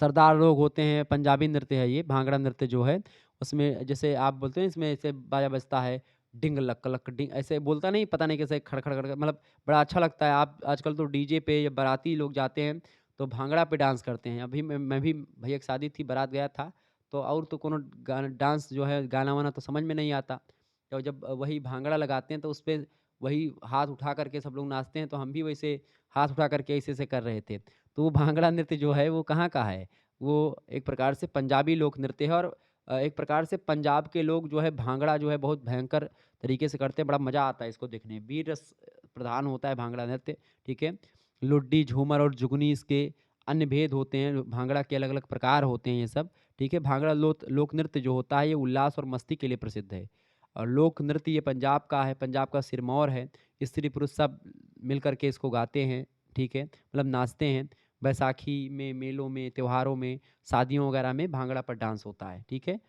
सरदार लोग होते हैं, पंजाबी नृत्य है ये भांगड़ा नृत्य जो है। उसमें जैसे आप बोलते हैं, इसमें ऐसे बाजा बजता है, डिंग लक लक डिंग, ऐसे बोलता नहीं, पता नहीं कैसे खड़ खड़ खड़ खड़, मतलब बड़ा अच्छा लगता है। आप आजकल तो डीजे पे या बाराती लोग जाते हैं तो भांगड़ा पे डांस करते हैं। अभी मैं भी भैया की शादी थी, बारात गया था, तो और तो कोनो गाना डांस जो है गाना वाना तो समझ में नहीं आता। तो जब वही भांगड़ा लगाते हैं तो उस पे वही हाथ उठा करके सब लोग नाचते हैं, तो हम भी वैसे हाथ उठा करके ऐसे-ऐसे कर रहे थे। तो वो भांगड़ा नृत्य जो है वो कहाँ का है? वो एक प्रकार से पंजाबी लोक नृत्य है। और एक प्रकार से पंजाब के लोग जो है भांगड़ा जो है बहुत भयंकर तरीके से करते हैं, बड़ा मज़ा आता है इसको देखने में। वीर रस प्रधान होता है भांगड़ा नृत्य, ठीक है? लुड्डी, झूमर और जुगनी इसके अन्य भेद होते हैं। भांगड़ा के अलग-अलग प्रकार होते हैं ये सब, ठीक है? भांगड़ा लोक नृत्य जो होता है ये उल्लास और मस्ती के लिए प्रसिद्ध है। और लोक नृत्य ये पंजाब का है, पंजाब का सिरमौर है। स्त्री-पुरुष सब मिल कर के इसको गाते हैं, ठीक है? मतलब नाचते हैं। बैसाखी में, मेलों में, त्योहारों में, शादियों वगैरह में भांगड़ा पर डांस होता है, ठीक है?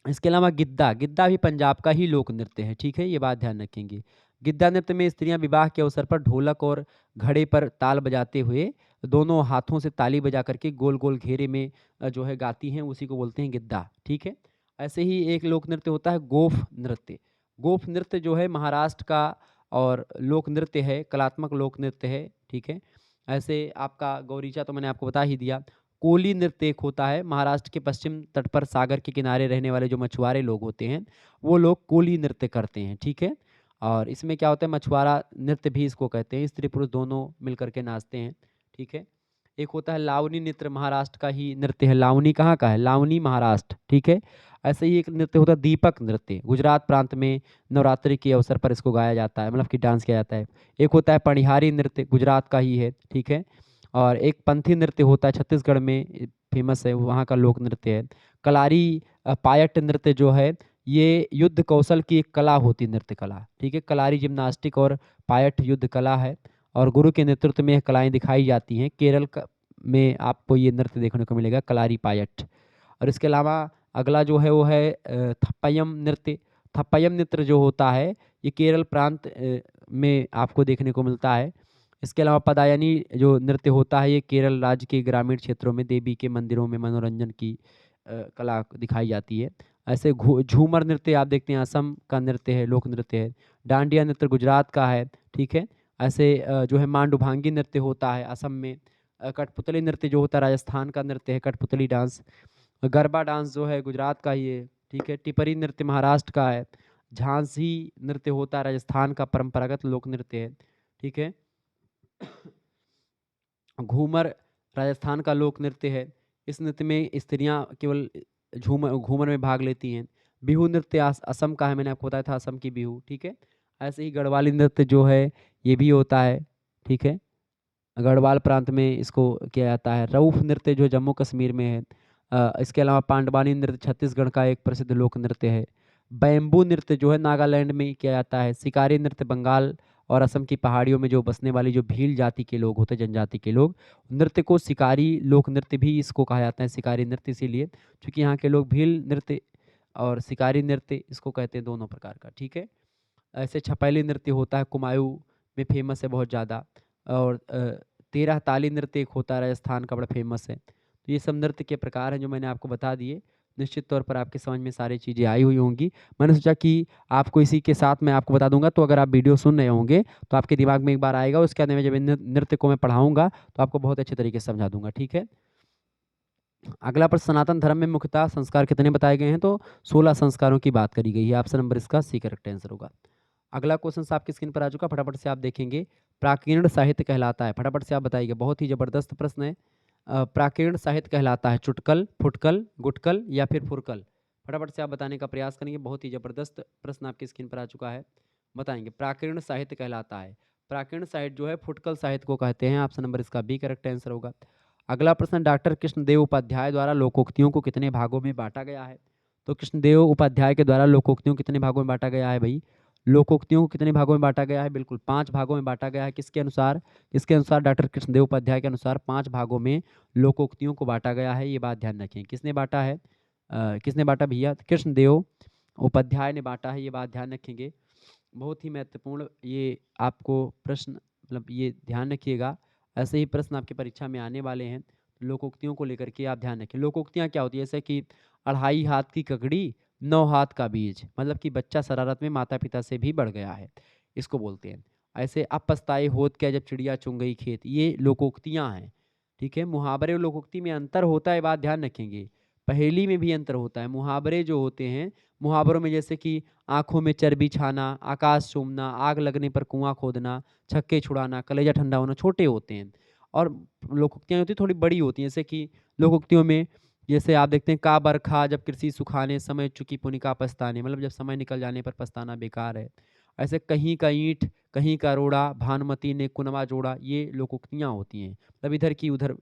इसके अलावा गिद्दा, गिद्दा भी पंजाब का ही लोक नृत्य है, ठीक है? ये बात ध्यान रखेंगे। गिद्दा नृत्य में स्त्रियाँ विवाह के अवसर पर ढोलक और घड़े पर ताल बजाते हुए दोनों हाथों से ताली बजा करके गोल-गोल घेरे में जो है गाती हैं, उसी को बोलते हैं गिद्दा, ठीक है? ऐसे ही एक लोक नृत्य होता है गोफ नृत्य। गोफ नृत्य जो है महाराष्ट्र का और लोक नृत्य है, कलात्मक लोक नृत्य है, ठीक है? ऐसे आपका गौरीचा तो मैंने आपको बता ही दिया। कोली नृत्य एक होता है, महाराष्ट्र के पश्चिम तट पर सागर के किनारे रहने वाले जो मछुआरे लोग होते हैं, वो लोग कोली नृत्य करते हैं, ठीक है? और इसमें क्या होता है, मछुआरा नृत्य भी इसको कहते हैं, स्त्री-पुरुष दोनों मिल कर के नाचते हैं, ठीक है? एक होता है लावनी नृत्य, महाराष्ट्र का ही नृत्य है। लावनी कहाँ का है? लावनी महाराष्ट्र, ठीक है? ऐसे ही एक नृत्य होता है दीपक नृत्य, गुजरात प्रांत में नवरात्रि के अवसर पर इसको गाया जाता है, मतलब कि डांस किया जाता है। एक होता है पनिहारी नृत्य, गुजरात का ही है, ठीक है? और एक पंथी नृत्य होता है छत्तीसगढ़ में फेमस है, वहाँ का लोक नृत्य है। कलारी पायट नृत्य जो है, ये युद्ध कौशल की एक कला होती है, नृत्य कला, ठीक है? कलारी जिम्नास्टिक और पायट युद्ध कला है और गुरु के नेतृत्व में यह कलाएँ दिखाई जाती हैं। केरल का में आपको ये नृत्य देखने को मिलेगा, कलारी पायट। और इसके अलावा अगला जो है वो है थप्पयम नृत्य। थप्पयम नृत्य जो होता है, ये केरल प्रांत में आपको देखने को मिलता है। इसके अलावा पदायनी जो नृत्य होता है, ये केरल राज्य के ग्रामीण क्षेत्रों में देवी के मंदिरों में मनोरंजन की कला दिखाई जाती है। ऐसे झूमर नृत्य आप देखते हैं, असम का नृत्य है, लोक नृत्य है। डांडिया नृत्य गुजरात का है, ठीक है? ऐसे जो है मांडुभांगी नृत्य होता है असम में। कठपुतली नृत्य जो होता है राजस्थान का नृत्य है, कठपुतली डांस। गरबा डांस जो है गुजरात का ही है, ठीक है? टिपरी नृत्य महाराष्ट्र का है। झांसी नृत्य होता है राजस्थान का परंपरागत लोक नृत्य है, ठीक है? घूमर राजस्थान का लोक नृत्य है। इस नृत्य में स्त्रियाँ केवल घूमर में भाग लेती हैं। बिहू नृत्य असम का है, मैंने आपको बताया था असम की बिहू, ठीक है? ऐसे ही गढ़वाली नृत्य जो है ये भी होता है, ठीक है? गढ़वाल प्रांत में इसको किया जाता है। रऊफ नृत्य जो जम्मू कश्मीर में है। इसके अलावा पांडवानी नृत्य छत्तीसगढ़ का एक प्रसिद्ध लोक नृत्य है। बैम्बू नृत्य जो है नागालैंड में किया जाता है। शिकारी नृत्य बंगाल और असम की पहाड़ियों में जो बसने वाली जो भील जाति के लोग होते हैं, जनजाति के लोग, नृत्य को शिकारी लोक नृत्य भी इसको कहा जाता है, शिकारी नृत्य इसीलिए क्योंकि यहाँ के लोग भील नृत्य और शिकारी नृत्य इसको कहते हैं, दोनों प्रकार का, ठीक है? ऐसे छपैली नृत्य होता है, कुमाऊँ में फेमस है बहुत ज़्यादा। और तेरह ताली नृत्य एक होता है राजस्थान का, बड़ा फेमस है। तो ये सब नृत्य के प्रकार हैं जो मैंने आपको बता दिए। निश्चित तौर पर आपके समझ में सारी चीज़ें आई हुई होंगी। मैंने सोचा कि आपको इसी के साथ मैं आपको बता दूँगा, तो अगर आप वीडियो सुन रहे होंगे, तो आपके दिमाग में एक बार आएगा, उसके बाद में जब नृत्य को मैं पढ़ाऊँगा, तो आपको बहुत अच्छे तरीके से समझा दूँगा, ठीक है? अगला प्रश्न, सनातन धर्म में मुख्यतः संस्कार कितने बताए गए हैं? तो 16 संस्कारों की बात करी गई है। ऑप्शन नंबर इसका सी करेक्ट आंसर होगा। अगला क्वेश्चन आपकी स्क्रीन पर आ चुका, फटाफट से आप देखेंगे। प्राकीर्ण साहित्य कहलाता है, फटाफट से आप बताइएगा, बहुत ही जबरदस्त प्रश्न है। प्राकीर्ण साहित्य कहलाता है चुटकल, फुटकल, गुटकल या फिर फुरकल? फटाफट से आप बताने का प्रयास करेंगे। बहुत ही जबरदस्त प्रश्न आपकी स्क्रीन पर आ चुका है, बताएंगे। प्राकीर्ण साहित्य कहलाता है, प्राकीर्ण साहित्य जो है फुटकल साहित्य को कहते हैं। ऑप्शन नंबर इसका बी करेक्ट आंसर होगा। अगला प्रश्न, डॉक्टर कृष्णदेव उपाध्याय द्वारा लोकोक्तियों को कितने भागों में बांटा गया है? तो कृष्णदेव उपाध्याय के द्वारा लोकोक्तियों को कितने भागों में बांटा गया है भाई? लोकोक्तियों को कितने भागों में बांटा गया है? बिल्कुल 5 भागों में बांटा गया है। किसके अनुसार? इसके अनुसार डॉक्टर कृष्णदेव उपाध्याय के अनुसार 5 भागों में लोकोक्तियों को बांटा गया है। ये बात ध्यान रखें। किसने बांटा है? किसने बांटा भैया? कृष्णदेव उपाध्याय ने बांटा है, ये बात ध्यान रखेंगे। बहुत ही महत्वपूर्ण ये आपको प्रश्न, मतलब ये ध्यान रखिएगा। ऐसे ही प्रश्न आपकी परीक्षा में आने वाले हैं। लोकोक्तियों को लेकर के आप ध्यान रखें। लोकोक्तियाँ क्या होती है? जैसे कि अढ़ाई हाथ की ककड़ी, 9 हाथ का बीज, मतलब कि बच्चा शरारत में माता पिता से भी बढ़ गया है, इसको बोलते हैं। ऐसे अब पछताए होत क्या जब चिड़िया चुग गई खेत, ये लोकोक्तियाँ हैं, ठीक है। मुहावरे और लोकोक्ति में अंतर होता है, बात ध्यान रखेंगे। पहेली में भी अंतर होता है। मुहावरे जो होते हैं, मुहावरों में जैसे कि आँखों में चर्बी छाना, आकाश चूमना, आग लगने पर कुआँ खोदना, छक्के छुड़ाना, कलेजा ठंडा होना, छोटे होते हैं। और लोकोक्तियाँ होती हैं थोड़ी बड़ी होती हैं, जैसे कि लोकोक्तियों में जैसे आप देखते हैं, का बरखा जब कृषि सुखाने, समय चुकी पुनिका पछताने, मतलब जब समय निकल जाने पर पछताना बेकार है। ऐसे कहीं का ईंट, कहीं का रोड़ा, भानुमति ने कुनवा जोड़ा, ये लोकोक्तियाँ होती हैं। मतलब इधर की उधर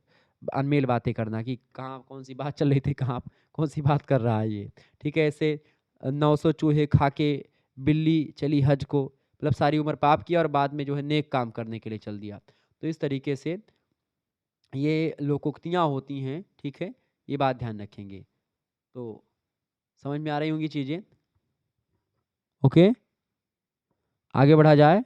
अनमेल बातें करना कि कहाँ कौन सी बात चल रही थी, कहाँ कौन सी बात कर रहा है ये, ठीक है। ऐसे 900 चूहे खा के बिल्ली चली हज को, मतलब सारी उम्र पाप किया और बाद में जो है नेक काम करने के लिए चल दिया। तो इस तरीके से ये लोकोक्तियाँ होती हैं, ठीक है। ये बात ध्यान रखेंगे। तो समझ में आ रही होंगी चीज़ें? ओके, आगे बढ़ा जाए।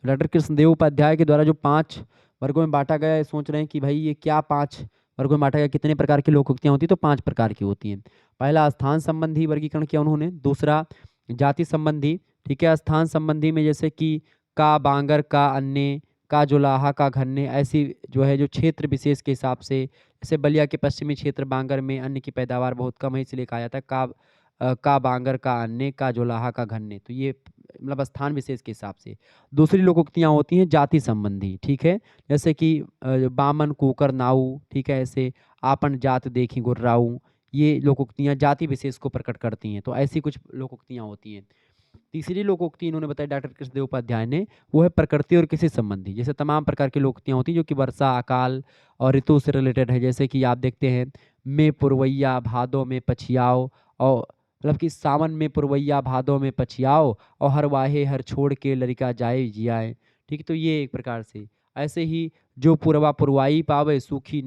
तो डॉक्टर कृष्णदेव उपाध्याय के द्वारा जो 5 वर्गों में बांटा गया है, सोच रहे हैं कि भाई ये क्या 5 वर्गों में बांटा गया, कितने प्रकार की लोकोक्तियाँ होती हैं? तो 5 प्रकार की होती हैं। पहला, स्थान संबंधी वर्गीकरण किया उन्होंने। दूसरा, जाति संबंधी, ठीक है। स्थान संबंधी में जैसे कि का बांगर, का अन्य, का जोलाहा, का घन्ने, ऐसी जो है जो क्षेत्र विशेष के हिसाब से, जैसे बलिया के पश्चिमी क्षेत्र बांगर में अन्न की पैदावार बहुत कम है, इसलिए कहा जाता है का बांगर, का अन्य, का जोलाहा, का घन्ने। तो ये मतलब स्थान विशेष के हिसाब से। दूसरी लोकोक्तियाँ होती हैं जाति संबंधी, ठीक है। जैसे कि बामन कुकर नाऊ, ठीक है। ऐसे आपन जात देखी गुर्राऊ, ये लोकोक्तियाँ जाति विशेष को प्रकट करती हैं। तो ऐसी कुछ लोकोक्तियाँ होती हैं। तीसरी लोकोक्ति इन्होंने बताई डॉक्टर कृष्णदेव उपाध्याय ने, वो है प्रकृति और कृषि संबंधी। जैसे तमाम प्रकार की लोकोक्तियाँ होती हैं जो कि वर्षा, अकाल और ऋतु से रिलेटेड है। जैसे कि आप देखते हैं, मैं पुरवैया भादों में पछियाओ, और मतलब कि सावन में पुरवैया भादों में पछियाओ, और हर वाहे हर छोड़ के लड़का जाए जियाए, ठीक है। तो ये एक प्रकार से। ऐसे ही जो पुरवा पुरवाई पावे, सूखी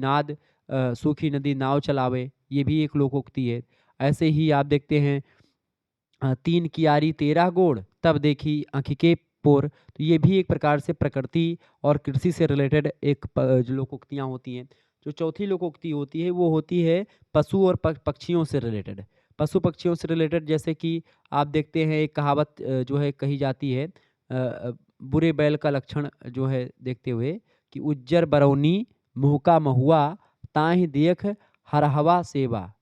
सूखी नदी नाव चलावे, ये भी एक लोकोक्ति है। ऐसे ही आप देखते हैं, तीन कियारी तेरह गोड़ तब देखी आँखी के पोर, तो ये भी एक प्रकार से प्रकृति और कृषि से रिलेटेड एक जो लोकोक्तियाँ होती हैं। जो चौथी लोकोक्ति होती है वो होती है पशु और पक्षियों से रिलेटेड। पशु पक्षियों से रिलेटेड, जैसे कि आप देखते हैं एक कहावत जो है कही जाती है, बुरे बैल का लक्षण जो है देखते हुए, कि उज्जर बरौनी मुँह का महुआ, ताहि देख हर हवा सेवा,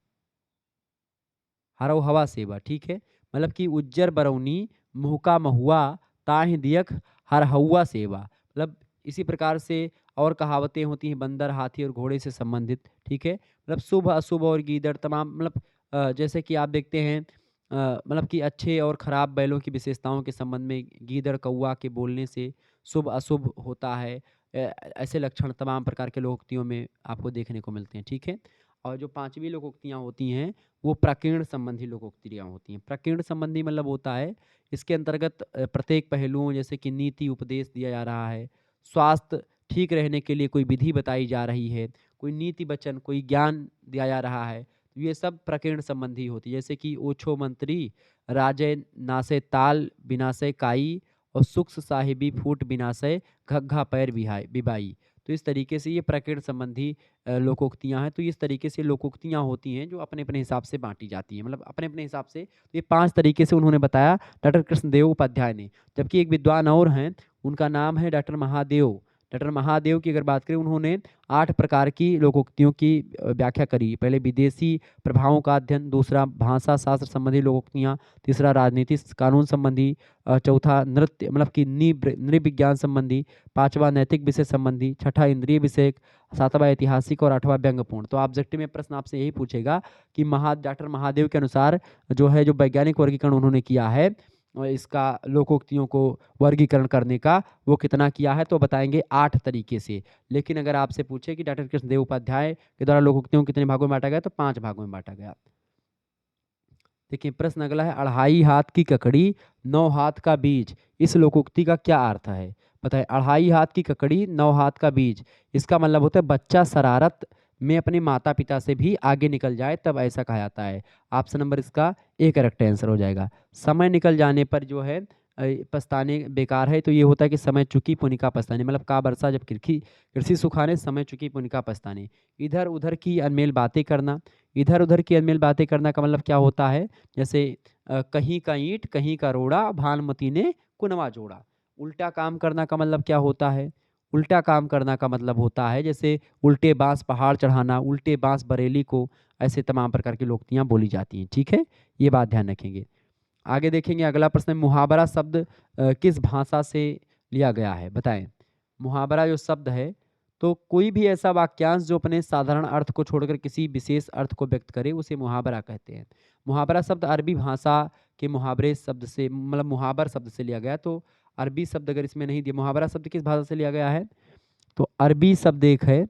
हरौ हवा सेवा, ठीक है। मतलब कि उज्जर बरौनी मुहका महुआ, ताहि दियख हर हवा सेवा, मतलब इसी प्रकार से और कहावतें होती हैं बंदर, हाथी और घोड़े से संबंधित, ठीक है। मतलब शुभ अशुभ और गीदड़, तमाम मतलब जैसे कि आप देखते हैं, मतलब कि अच्छे और खराब बैलों की विशेषताओं के संबंध में गीदड़ कौआ के बोलने से शुभ अशुभ होता है। ऐसे लक्षण तमाम प्रकार के लोकोक्तियों में आपको देखने को मिलते हैं, ठीक है। और जो पांचवी लोकोक्तियाँ होती हैं वो प्रकीर्ण संबंधी लोकोक्तियाँ होती हैं। प्रकीर्ण संबंधी मतलब होता है, इसके अंतर्गत प्रत्येक पहलुओं, जैसे कि नीति उपदेश दिया जा रहा है, स्वास्थ्य ठीक रहने के लिए कोई विधि बताई जा रही है, कोई नीति वचन, कोई ज्ञान दिया जा रहा है, तो ये सब प्रकीर्ण संबंधी होती है। जैसे कि ओछो मंत्री राजे नासे ताल बिनासे काई, और सुक्स साहिबी फूट बिनासे घग्घा पैर बिहाई बिबाई। तो तो इस तरीके से ये प्रकीर्ण संबंधी लोकोक्तियाँ हैं। तो इस तरीके से लोकोक्तियाँ होती हैं जो अपने-अपने हिसाब से बाँटी जाती हैं, मतलब अपने-अपने हिसाब से। तो ये 5 तरीके से उन्होंने बताया डॉक्टर कृष्णदेव उपाध्याय ने। जबकि एक विद्वान और हैं, उनका नाम है डॉक्टर महादेव। डॉक्टर महादेव की अगर बात करें, उन्होंने 8 प्रकार की लोकोक्तियों की व्याख्या करी। पहले विदेशी प्रभावों का अध्ययन, दूसरा भाषा शास्त्र संबंधी लोकोक्तियाँ, तीसरा राजनीतिक कानून संबंधी, चौथा नृत्य मतलब कि नृविज्ञान संबंधी, पाँचवा नैतिक विषय संबंधी, छठा इंद्रिय विषयक, सातवां ऐतिहासिक और आठवां व्यंग्यपूर्ण। तो ऑब्जेक्टिव में प्रश्न आपसे यही पूछेगा कि डॉक्टर महादेव के अनुसार जो है, जो वैज्ञानिक वर्गीकरण उन्होंने किया है और इसका लोकोक्तियों को वर्गीकरण करने का, वो कितना किया है, तो बताएंगे 8 तरीके से। लेकिन अगर आपसे पूछे कि डॉक्टर कृष्णदेव उपाध्याय के द्वारा लोकोक्तियों को कितने भागों में बांटा गया, तो 5 भागों में बांटा गया। देखिए प्रश्न अगला है, अढ़ाई हाथ की ककड़ी 9 हाथ का बीज, इस लोकोक्ति का क्या अर्थ है? बताइए। अढ़ाई हाथ की ककड़ी 9 हाथ का बीज, इसका मतलब होता है बच्चा शरारत में अपने माता पिता से भी आगे निकल जाए तब ऐसा कहा जाता है। ऑप्शन नंबर इसका ए करेक्ट आंसर हो जाएगा। समय निकल जाने पर जो है पछताने बेकार है, तो ये होता है कि समय चुकी पुनिका पछताने, मतलब का बरसा जब कृषि कृषि सुखाने, समय चुकी पुनिका पछताने। इधर उधर की अनमेल बातें करना, इधर उधर की अनमेल बातें करना का मतलब क्या होता है, जैसे कहीं का ईंट कहीं का रोड़ा, भानुमति ने कुनवा जोड़ा। उल्टा काम करना का मतलब क्या होता है? उल्टा काम करना का मतलब होता है जैसे उल्टे बांस पहाड़ चढ़ाना, उल्टे बांस बरेली को, ऐसे तमाम प्रकार की लोकोक्तियाँ बोली जाती हैं। ठीक है, ये बात ध्यान रखेंगे। आगे देखेंगे अगला प्रश्न, मुहावरा शब्द किस भाषा से लिया गया है? बताएं। मुहावरा जो शब्द है, तो कोई भी ऐसा वाक्यांश जो अपने साधारण अर्थ को छोड़कर किसी विशेष अर्थ को व्यक्त करे, उसे मुहावरा कहते हैं। मुहावरा शब्द अरबी भाषा के मुहावरे शब्द से, मतलब मुहावर शब्द से लिया गया। तो अरबी शब्द अगर इसमें नहीं दिया, मुहावरा शब्द किस भाषा से लिया गया है? तो अरबी शब्द एक है,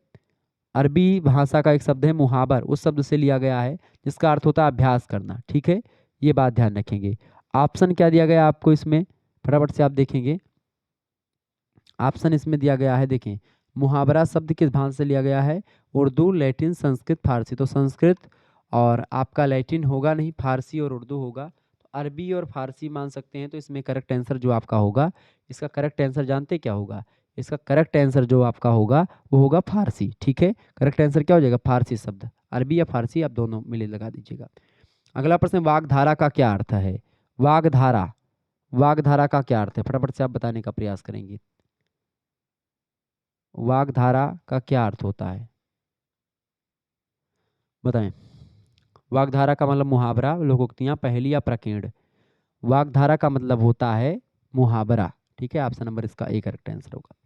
अरबी भाषा का एक शब्द है मुहावर, उस शब्द से लिया गया है जिसका अर्थ होता है अभ्यास करना। ठीक है, ये बात ध्यान रखेंगे। ऑप्शन क्या दिया गया आपको इसमें, फटाफट से आप देखेंगे। ऑप्शन इसमें दिया गया है, देखें। मुहावरा शब्द किस भाषा से लिया गया है? उर्दू, लैटिन, संस्कृत, फारसी। तो संस्कृत और आपका लैटिन होगा नहीं, फारसी और उर्दू होगा। तो अरबी और फारसी मान सकते हैं। तो इसमें करेक्ट आंसर जो आपका होगा, इसका करेक्ट आंसर जानते क्या होगा? इसका करेक्ट आंसर जो आपका होगा वो होगा फारसी। ठीक है, करेक्ट आंसर क्या हो जाएगा? फारसी शब्द। अरबी या फारसी आप दोनों मिले लगा दीजिएगा। अगला प्रश्न, वागधारा का क्या अर्थ है? वागधारा, वागधारा का क्या अर्थ है? फटाफट से आप बताने का प्रयास करेंगे। वागधारा का क्या अर्थ होता है? बताएं। वागधारा का मतलब मुहावरा, लोकोक्तियां, पहेली या प्रकीर्ण। वागधारा का मतलब होता है मुहावरा। ठीक है, ऑप्शन नंबर इसका ए करेक्ट आंसर होगा।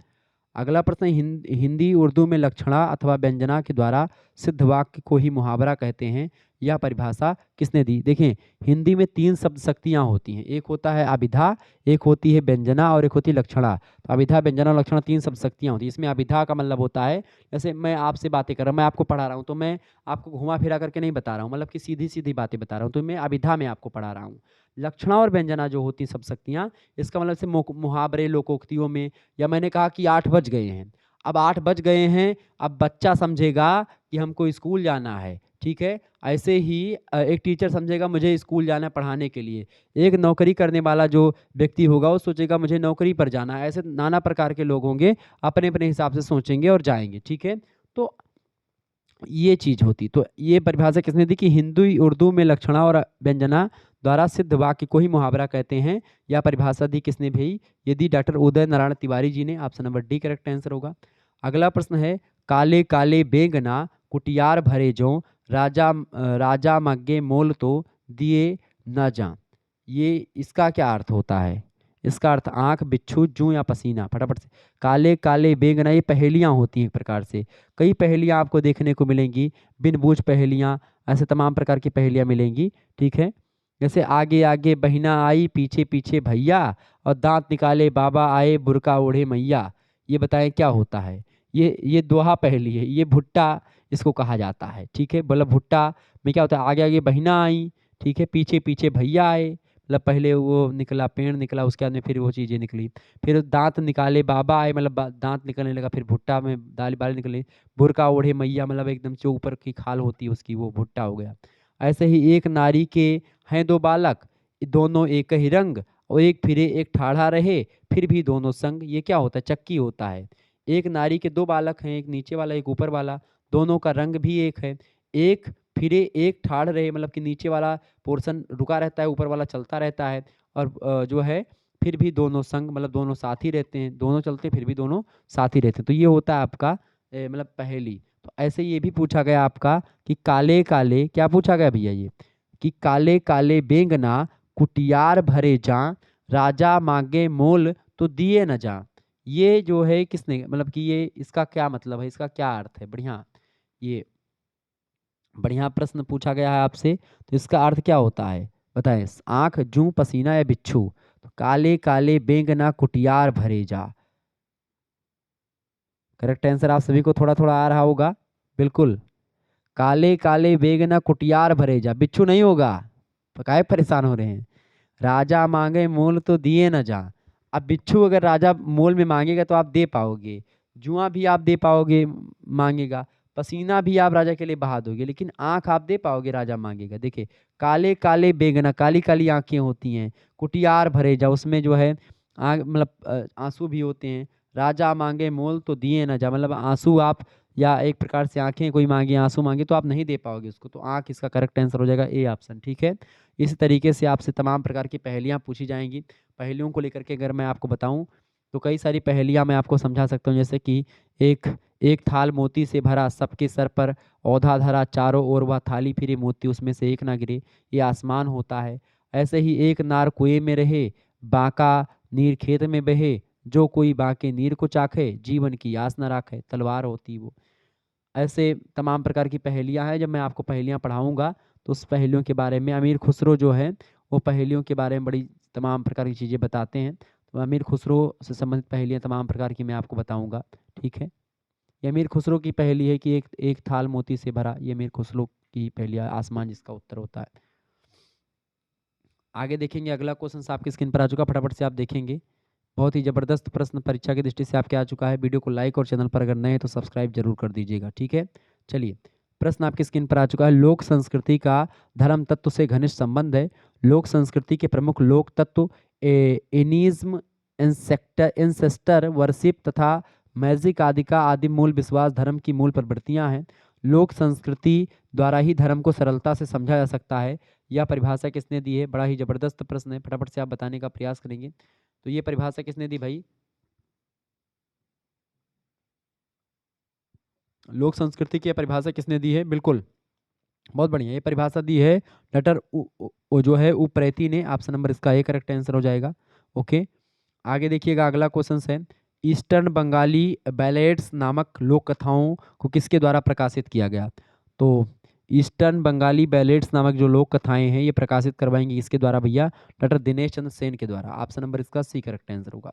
अगला प्रश्न, हिंदी उर्दू में लक्षणा अथवा व्यंजना के द्वारा सिद्ध वाक्य को ही मुहावरा कहते हैं, यह परिभाषा किसने दी? देखें, हिंदी में 3 शब्द शक्तियाँ होती हैं, एक होता है अभिधा, एक होती है व्यंजना और एक होती है लक्षणा। तो अभिधा, व्यंजना और लक्षणा 3 शब्द शक्तियाँ होती हैं। इसमें अभिधा का मतलब होता है, जैसे मैं आपसे बातें कर रहा हूँ, मैं आपको पढ़ा रहा हूँ, तो मैं आपको घुमा फिरा करके नहीं बता रहा हूँ, मतलब कि सीधी सीधी बातें बता रहा हूँ, तो मैं अभिधा में आपको पढ़ा रहा हूँ। लक्षणा और व्यंजना जो होती हैं सब शक्तियाँ, इसका मतलब से मुहावरे, लोकोक्तियों में, या मैंने कहा कि 8 बज गए हैं, अब 8 बज गए हैं, अब बच्चा समझेगा कि हमको स्कूल जाना है। ठीक है, ऐसे ही एक टीचर समझेगा मुझे स्कूल जाना है पढ़ाने के लिए। एक नौकरी करने वाला जो व्यक्ति होगा वो सोचेगा मुझे नौकरी पर जाना है। ऐसे नाना प्रकार के लोग होंगे, अपने अपने हिसाब से सोचेंगे और जाएंगे। ठीक है, तो ये चीज होती। तो ये परिभाषा किसने दी कि हिंदी उर्दू में लक्षणा और व्यंजना द्वारा सिद्ध वाक्य को ही मुहावरा कहते हैं, या परिभाषा दी किसने भी? ये दी डॉक्टर उदय नारायण तिवारी जी ने। Option number D correct answer होगा। अगला प्रश्न है, काले काले बेंगना कुटियार भरे जो, राजा मग्गे मोल तो दिए न जा। ये इसका क्या अर्थ होता है? इसका अर्थ आंख, बिच्छू, जूं या पसीना। फटाफट से। काले काले बेंगना, ये पहेलियां होती हैं एक प्रकार से। कई पहेलियां आपको देखने को मिलेंगी, बिन बूझ पहेलियां, ऐसे तमाम प्रकार की पहेलियां मिलेंगी। ठीक है, जैसे आगे आगे बहिना आई, पीछे पीछे भैया, और दांत निकाले बाबा आए, बुरका ओढ़े मैया। ये बताएं क्या होता है? ये दोहा पहेली है, ये भुट्टा इसको कहा जाता है। ठीक है, मतलब भुट्टा में क्या होता है, आगे आगे बहिना आई, ठीक है, पीछे पीछे भैया आए, मतलब पहले वो निकला, पेड़ निकला, उसके बाद में फिर वो चीज़ें निकली। फिर दांत निकाले बाबा आए, मतलब दांत निकलने लगा, फिर भुट्टा में दाल बाल निकले। बुरका ओढ़े मैया, मतलब एकदम जो ऊपर की खाल होती है उसकी, वो भुट्टा हो गया। ऐसे ही एक नारी के हैं 2 बालक, दोनों एक ही रंग, और एक फिरे एक ठाढ़ा रहे, फिर भी दोनों संग। ये क्या होता है? चक्की होता है। एक नारी के दो बालक हैं, एक नीचे वाला एक ऊपर वाला, दोनों का रंग भी एक है। एक फिरे एक ठाड़ रहे, मतलब कि नीचे वाला पोर्शन रुका रहता है, ऊपर वाला चलता रहता है। और जो है फिर भी दोनों संग, मतलब दोनों साथ ही रहते हैं, दोनों चलते हैं फिर भी दोनों साथ ही रहते हैं। तो ये होता है आपका मतलब पहेली। तो ऐसे ये भी पूछा गया आपका कि काले काले, क्या पूछा गया भैया ये, कि काले काले बेंगना कुटियार भरे जा, राजा मांगे मोल तो दिए न जा। ये जो है किसने, मतलब कि ये इसका क्या मतलब है, इसका क्या अर्थ है। बढ़िया, ये बढ़िया प्रश्न पूछा गया है आपसे। तो इसका अर्थ क्या होता है बताएं। आंख जूं पसीना या बिच्छू, तो काले काले बेंगना कुटियार भरे जा। करेक्ट आंसर आप सभी को थोड़ा थोड़ा आ रहा होगा। बिल्कुल, काले काले बेंगना कुटियार भरे जा, बिच्छू नहीं होगा। तो काहे परेशान हो रहे हैं। राजा मांगे मोल तो दिए न जा। अब बिच्छू अगर राजा मोल में मांगेगा तो आप दे पाओगे, जुआ भी आप दे पाओगे मांगेगा, पसीना भी आप राजा के लिए बहा दोगे, लेकिन आंख आप दे पाओगे राजा मांगेगा। देखिए, काले काले बेगना, काली काली आंखें होती हैं, कुटियार भरे जा, उसमें जो है मतलब आंसू भी होते हैं। राजा मांगे मोल तो दिए न जा, मतलब आंसू आप, या एक प्रकार से आंखें कोई मांगे आंसू मांगे तो आप नहीं दे पाओगे उसको। तो आंख इसका करेक्ट आंसर हो जाएगा, ए ऑप्शन। ठीक है, इस तरीके से आपसे तमाम प्रकार की पहेलियां पूछी जाएंगी। पहेलियों को लेकर के अगर मैं आपको बताऊं तो कई सारी पहेलियां मैं आपको समझा सकता हूं, जैसे कि एक एक थाल मोती से भरा, सबके सर पर औधा धरा, चारों ओर वह थाली फिरे मोती उसमें से एक ना गिरे, ये आसमान होता है। ऐसे ही एक नार कुएं में रहे, बांका नीर खेत में बहे, जो कोई बांके नीर को चाखे, जीवन की आस न राखे, तलवार होती वो। ऐसे तमाम प्रकार की पहेलियां हैं। जब मैं आपको पहेलियां पढ़ाऊंगा तो उस पहेलियों के बारे में, अमीर खुसरो जो है वो पहेलियों के बारे में बड़ी तमाम प्रकार की चीज़ें बताते हैं। तो अमीर खुसरो से संबंधित पहेलियां तमाम प्रकार की मैं आपको बताऊंगा। ठीक है, ये अमीर खुसरो की पहेली है कि एक एक थाल मोती से भरा, ये अमीर खुसरो की पहेलियां, आसमान जिसका उत्तर होता है। आगे देखेंगे, अगला क्वेश्चन आपकी स्क्रीन पर आ चुका, फटाफट से आप देखेंगे। बहुत ही जबरदस्त प्रश्न परीक्षा की दृष्टि से आपके आ चुका है। वीडियो को लाइक और चैनल पर अगर नए हैं तो सब्सक्राइब जरूर कर दीजिएगा। ठीक है, चलिए, प्रश्न आपकी स्क्रीन पर आ चुका है। लोक संस्कृति का धर्म तत्व से घनिष्ठ संबंध है। लोक संस्कृति के प्रमुख लोक तत्व एनिज्म, इंसेस्टर वर्शिप तथा मैजिक आदि का आदि मूल विश्वास धर्म की मूल प्रवृत्तियां हैं। लोक संस्कृति द्वारा ही धर्म को सरलता से समझा जा सकता है। यह परिभाषा किसने दी है। बड़ा ही जबरदस्त प्रश्न है, फटाफट से आप बताने का प्रयास करेंगे। तो ये परिभाषा किसने दी भाई। लोक संस्कृति की परिभाषा किसने दी है। बिल्कुल, बहुत बढ़िया, ये परिभाषा दी है डॉक्टर जो है उप्रेती ने। ऑप्शन नंबर इसका ए करेक्ट आंसर हो जाएगा। ओके, आगे देखिएगा, अगला क्वेश्चन है। ईस्टर्न बंगाली बैलेड्स नामक लोक कथाओं को किसके द्वारा प्रकाशित किया गया। तो ईस्टर्न बंगाली बैलेड्स नामक जो लोक कथाएं हैं ये प्रकाशित करवाएंगे किसके द्वारा भैया, डॉक्टर दिनेश चंद्र सेन के द्वारा। ऑप्शन नंबर इसका सी करेक्ट आंसर होगा।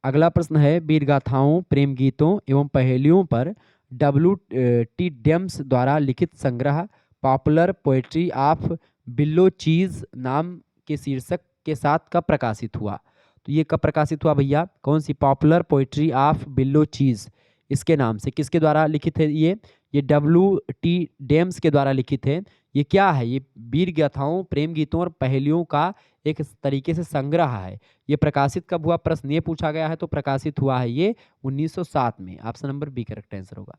अगला प्रश्न है, वीरगाथाओं, प्रेम गीतों एवं पहेलियों पर W.T. डेम्स द्वारा लिखित संग्रह पॉपुलर पोएट्री ऑफ बिल्लो चीज नाम के शीर्षक के साथ कब प्रकाशित हुआ। तो ये कब प्रकाशित हुआ भैया, कौन सी, पॉपुलर पोएट्री ऑफ बिल्लो चीज, इसके नाम से किसके द्वारा लिखित है ये W.T. डेम्स के द्वारा लिखित है। ये क्या है, ये वीर गाथाओं, प्रेम गीतों और पहेलियों का एक तरीके से संग्रह है। ये प्रकाशित कब हुआ, प्रश्न ये पूछा गया है। तो प्रकाशित हुआ है ये 1907 में। Option number B correct answer होगा।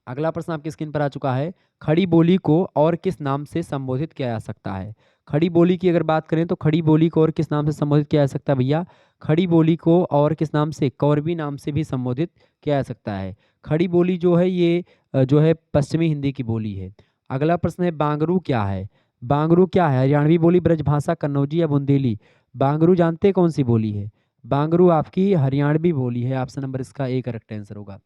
अगला प्रश्न आपकी स्क्रीन पर आ चुका है। खड़ी बोली को और किस नाम से संबोधित किया जा सकता है। खड़ी बोली की अगर बात करें तो खड़ी बोली को और किस नाम से संबोधित किया जा सकता है भैया। खड़ी बोली को और किस नाम से, कौरवी नाम से भी संबोधित किया जा सकता है। खड़ी बोली जो है ये जो है पश्चिमी हिंदी की बोली है। अगला प्रश्न है, बांगरू क्या है। बांगरू क्या है, हरियाणवी बोली, ब्रजभाषा, कन्नौजी या बुंदेली। बांगरू जानते कौन सी बोली है। बांगरू आपकी हरियाणवी बोली है। ऑप्शन नंबर इसका ए करेक्ट आंसर होगा।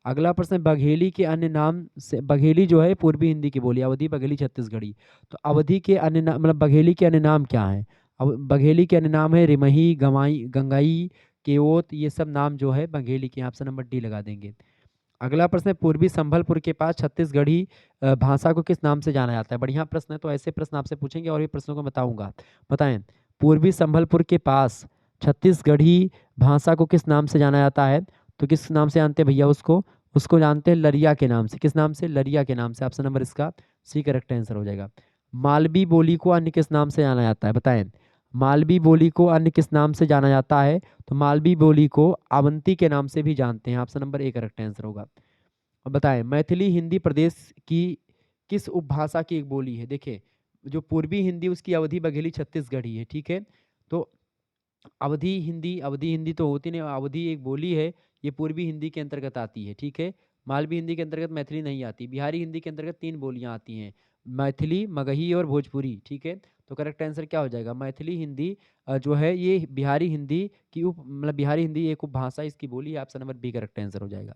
अगला प्रश्न है, बघेली के अन्य नाम से, बघेली जो है पूर्वी हिंदी की बोली, अवधी, बघेली, छत्तीसगढ़ी। तो अवधी के अन्य नाम, मतलब बघेली के अन्य नाम क्या है। अब बघेली के अन्य नाम है रिमही, गमाई, गंगाई, केवोत, ये सब नाम जो है बघेली के। ऑप्शन नंबर डी लगा देंगे। अगला प्रश्न है, पूर्वी संभलपुर के पास छत्तीसगढ़ी भाषा को किस नाम से जाना जाता है। बढ़िया प्रश्न है, तो ऐसे प्रश्न आपसे पूछेंगे और ये प्रश्नों को बताऊंगा। बताएं, पूर्वी संभलपुर के पास छत्तीसगढ़ी भाषा को किस नाम से जाना जाता है। तो किस नाम से जानते हैं भैया उसको, उसको जानते हैं लरिया के नाम से। किस नाम से, लरिया के नाम से। ऑप्शन नंबर इसका सी करेक्ट आंसर हो जाएगा। मालवी बोली को अन्य किस नाम से जाना जाता है, बताएं। मालवी बोली को अन्य किस नाम से जाना जाता है? तो मालवी बोली को अवंती के नाम से भी जानते हैं। Option number A correct answer होगा। अब बताएं, मैथिली हिंदी प्रदेश की किस उपभाषा की एक बोली है? देखिए, जो पूर्वी हिंदी उसकी अवधि बघेली छत्तीसगढ़ी है, ठीक है। तो अवधि हिंदी तो होती नहीं, अवधि एक बोली है, ये पूर्वी हिंदी के अंतर्गत आती है, ठीक है। मालवी हिंदी के अंतर्गत मैथिली नहीं आती। बिहारी हिंदी के अंतर्गत तीन बोलियां आती हैं, मैथिली, मगही और भोजपुरी, ठीक है। तो करेक्ट आंसर क्या हो जाएगा? मैथिली हिंदी जो है ये बिहारी हिंदी की मतलब बिहारी हिंदी एक उपभाषा इसकी बोली है। Option number B correct answer हो जाएगा।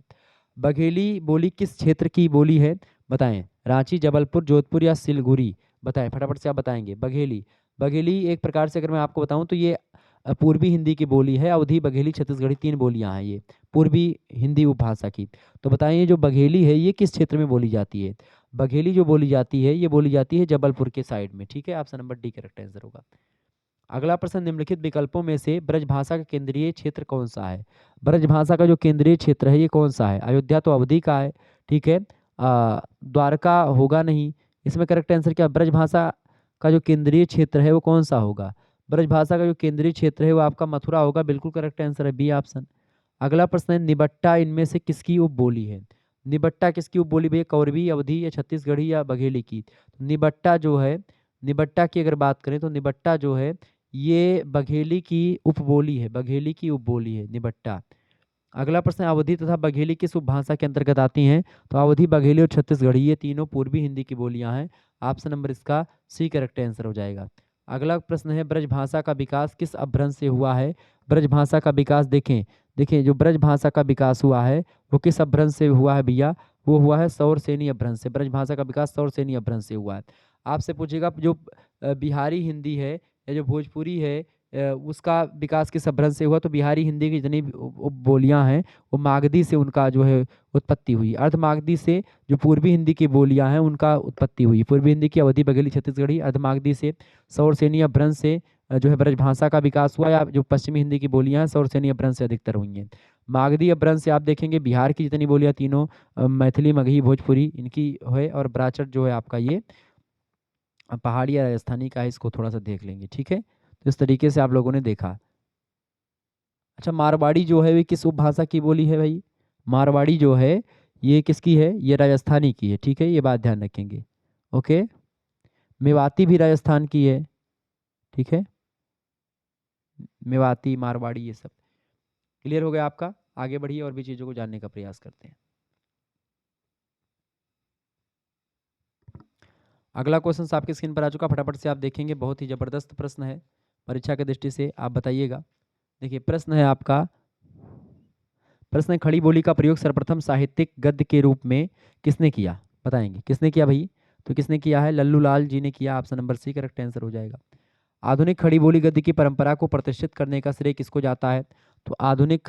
बघेली बोली किस क्षेत्र की बोली है? बताएं, रांची, जबलपुर, जोधपुर या सिलगुड़ी? बताएं, फटाफट से आप बताएंगे। बघेली, बघेली एक प्रकार से अगर मैं आपको बताऊं तो ये पूर्वी हिंदी की बोली है। अवधी, बघेली, छत्तीसगढ़ी तीन बोलियां हैं ये पूर्वी हिंदी उपभाषा की। तो बताइए, जो बघेली है ये किस क्षेत्र में बोली जाती है? बघेली जो बोली जाती है ये बोली जाती है जबलपुर के साइड में, ठीक है। Option number D correct answer होगा। अगला प्रश्न, निम्नलिखित विकल्पों में से ब्रजभाषा का केंद्रीय क्षेत्र कौन सा है? ब्रजभाषा का जो केंद्रीय क्षेत्र है ये कौन सा है? अयोध्या तो अवधि का है, ठीक है। द्वारका होगा नहीं। इसमें करेक्ट आंसर क्या? ब्रजभाषा का जो केंद्रीय क्षेत्र है वो कौन सा होगा? ब्रजभाषा का जो केंद्रीय क्षेत्र है वो आपका मथुरा होगा। बिल्कुल करेक्ट आंसर है बी ऑप्शन। अगला प्रश्न है, निबट्टा इनमें से किसकी उपबोली है? निबट्टा किसकी उपबोली भैया? कौरवी, अवधी या छत्तीसगढ़ी या बघेली की? निबट्टा जो है, निबट्टा की अगर बात करें तो निबट्टा जो है ये बघेली की उपबोली है, बघेली की उपबोली है निबट्टा। अगला प्रश्न है, अवधी तथा बघेली किस उपभाषा के अंतर्गत आती हैं? तो अवधी, बघेली और छत्तीसगढ़ी ये तीनों पूर्वी हिंदी की बोलियां हैं। ऑप्शन नंबर इसका सी करेक्ट आंसर हो जाएगा। अगला प्रश्न है, ब्रजभाषा का विकास किस अपभ्रंश से हुआ है? ब्रजभाषा का विकास देखें, देखिए जो ब्रजभाषा का विकास हुआ है वो किस अपभ्रंश से हुआ है भैया? वो हुआ है सौरसेनी अपभ्रंश से। ब्रजभाषा का विकास सौरसेनी अपभ्रंश से हुआ है। आपसे पूछेगा जो बिहारी हिंदी है या जो भोजपुरी है उसका विकास किस अपभ्रंश से हुआ? तो बिहारी हिंदी की जितनी भी बोलियां हैं वो मागधी से उनका जो है उत्पत्ति हुई। अर्ध मागधी से जो पूर्वी हिंदी की बोलियां हैं उनका उत्पत्ति हुई। पूर्वी हिंदी की अवधी, बघेली, छत्तीसगढ़ी, अर्ध मागधी से सौरसेनी अपभ्रंश से जो है ब्रजभाषा का विकास हुआ। या जो पश्चिमी हिंदी की बोलियां हैं सौरसेनी अपभ्रंश से अधिकतर हुई हैं। मागधी अपभ्रंश से आप देखेंगे बिहार की जितनी बोलियां तीनों मैथिली, मगही, भोजपुरी इनकी है। और ब्राचट जो है आपका ये पहाड़ी या राजस्थानी का है। इसको थोड़ा सा देख लेंगे, ठीक है। तो इस तरीके से आप लोगों ने देखा। अच्छा, मारवाड़ी जो है वे किस उपभाषा की बोली है भाई? मारवाड़ी जो है ये किसकी है? ये राजस्थानी की है, ठीक है। ये बात ध्यान रखेंगे, ओके। मेवाती भी राजस्थान की है, ठीक है। मेवाती, मारवाड़ी ये सब क्लियर हो गया आपका। आगे बढ़िए और भी चीज़ों को जानने का प्रयास करते हैं। अगला क्वेश्चन आपके स्क्रीन पर आ चुका, फटाफट से आप देखेंगे। बहुत ही जबरदस्त प्रश्न है, परीक्षा की दृष्टि से आप बताइएगा। देखिए प्रश्न है आपका, प्रश्न है, खड़ी बोली का प्रयोग सर्वप्रथम साहित्यिक गद्य के रूप में किसने किया? बताएंगे किसने किया भाई? तो किसने किया है? लल्लू लाल जी ने किया। Option number C correct answer हो जाएगा। आधुनिक खड़ी बोली गद्य की परंपरा को प्रतिष्ठित करने का श्रेय किसको जाता है? तो आधुनिक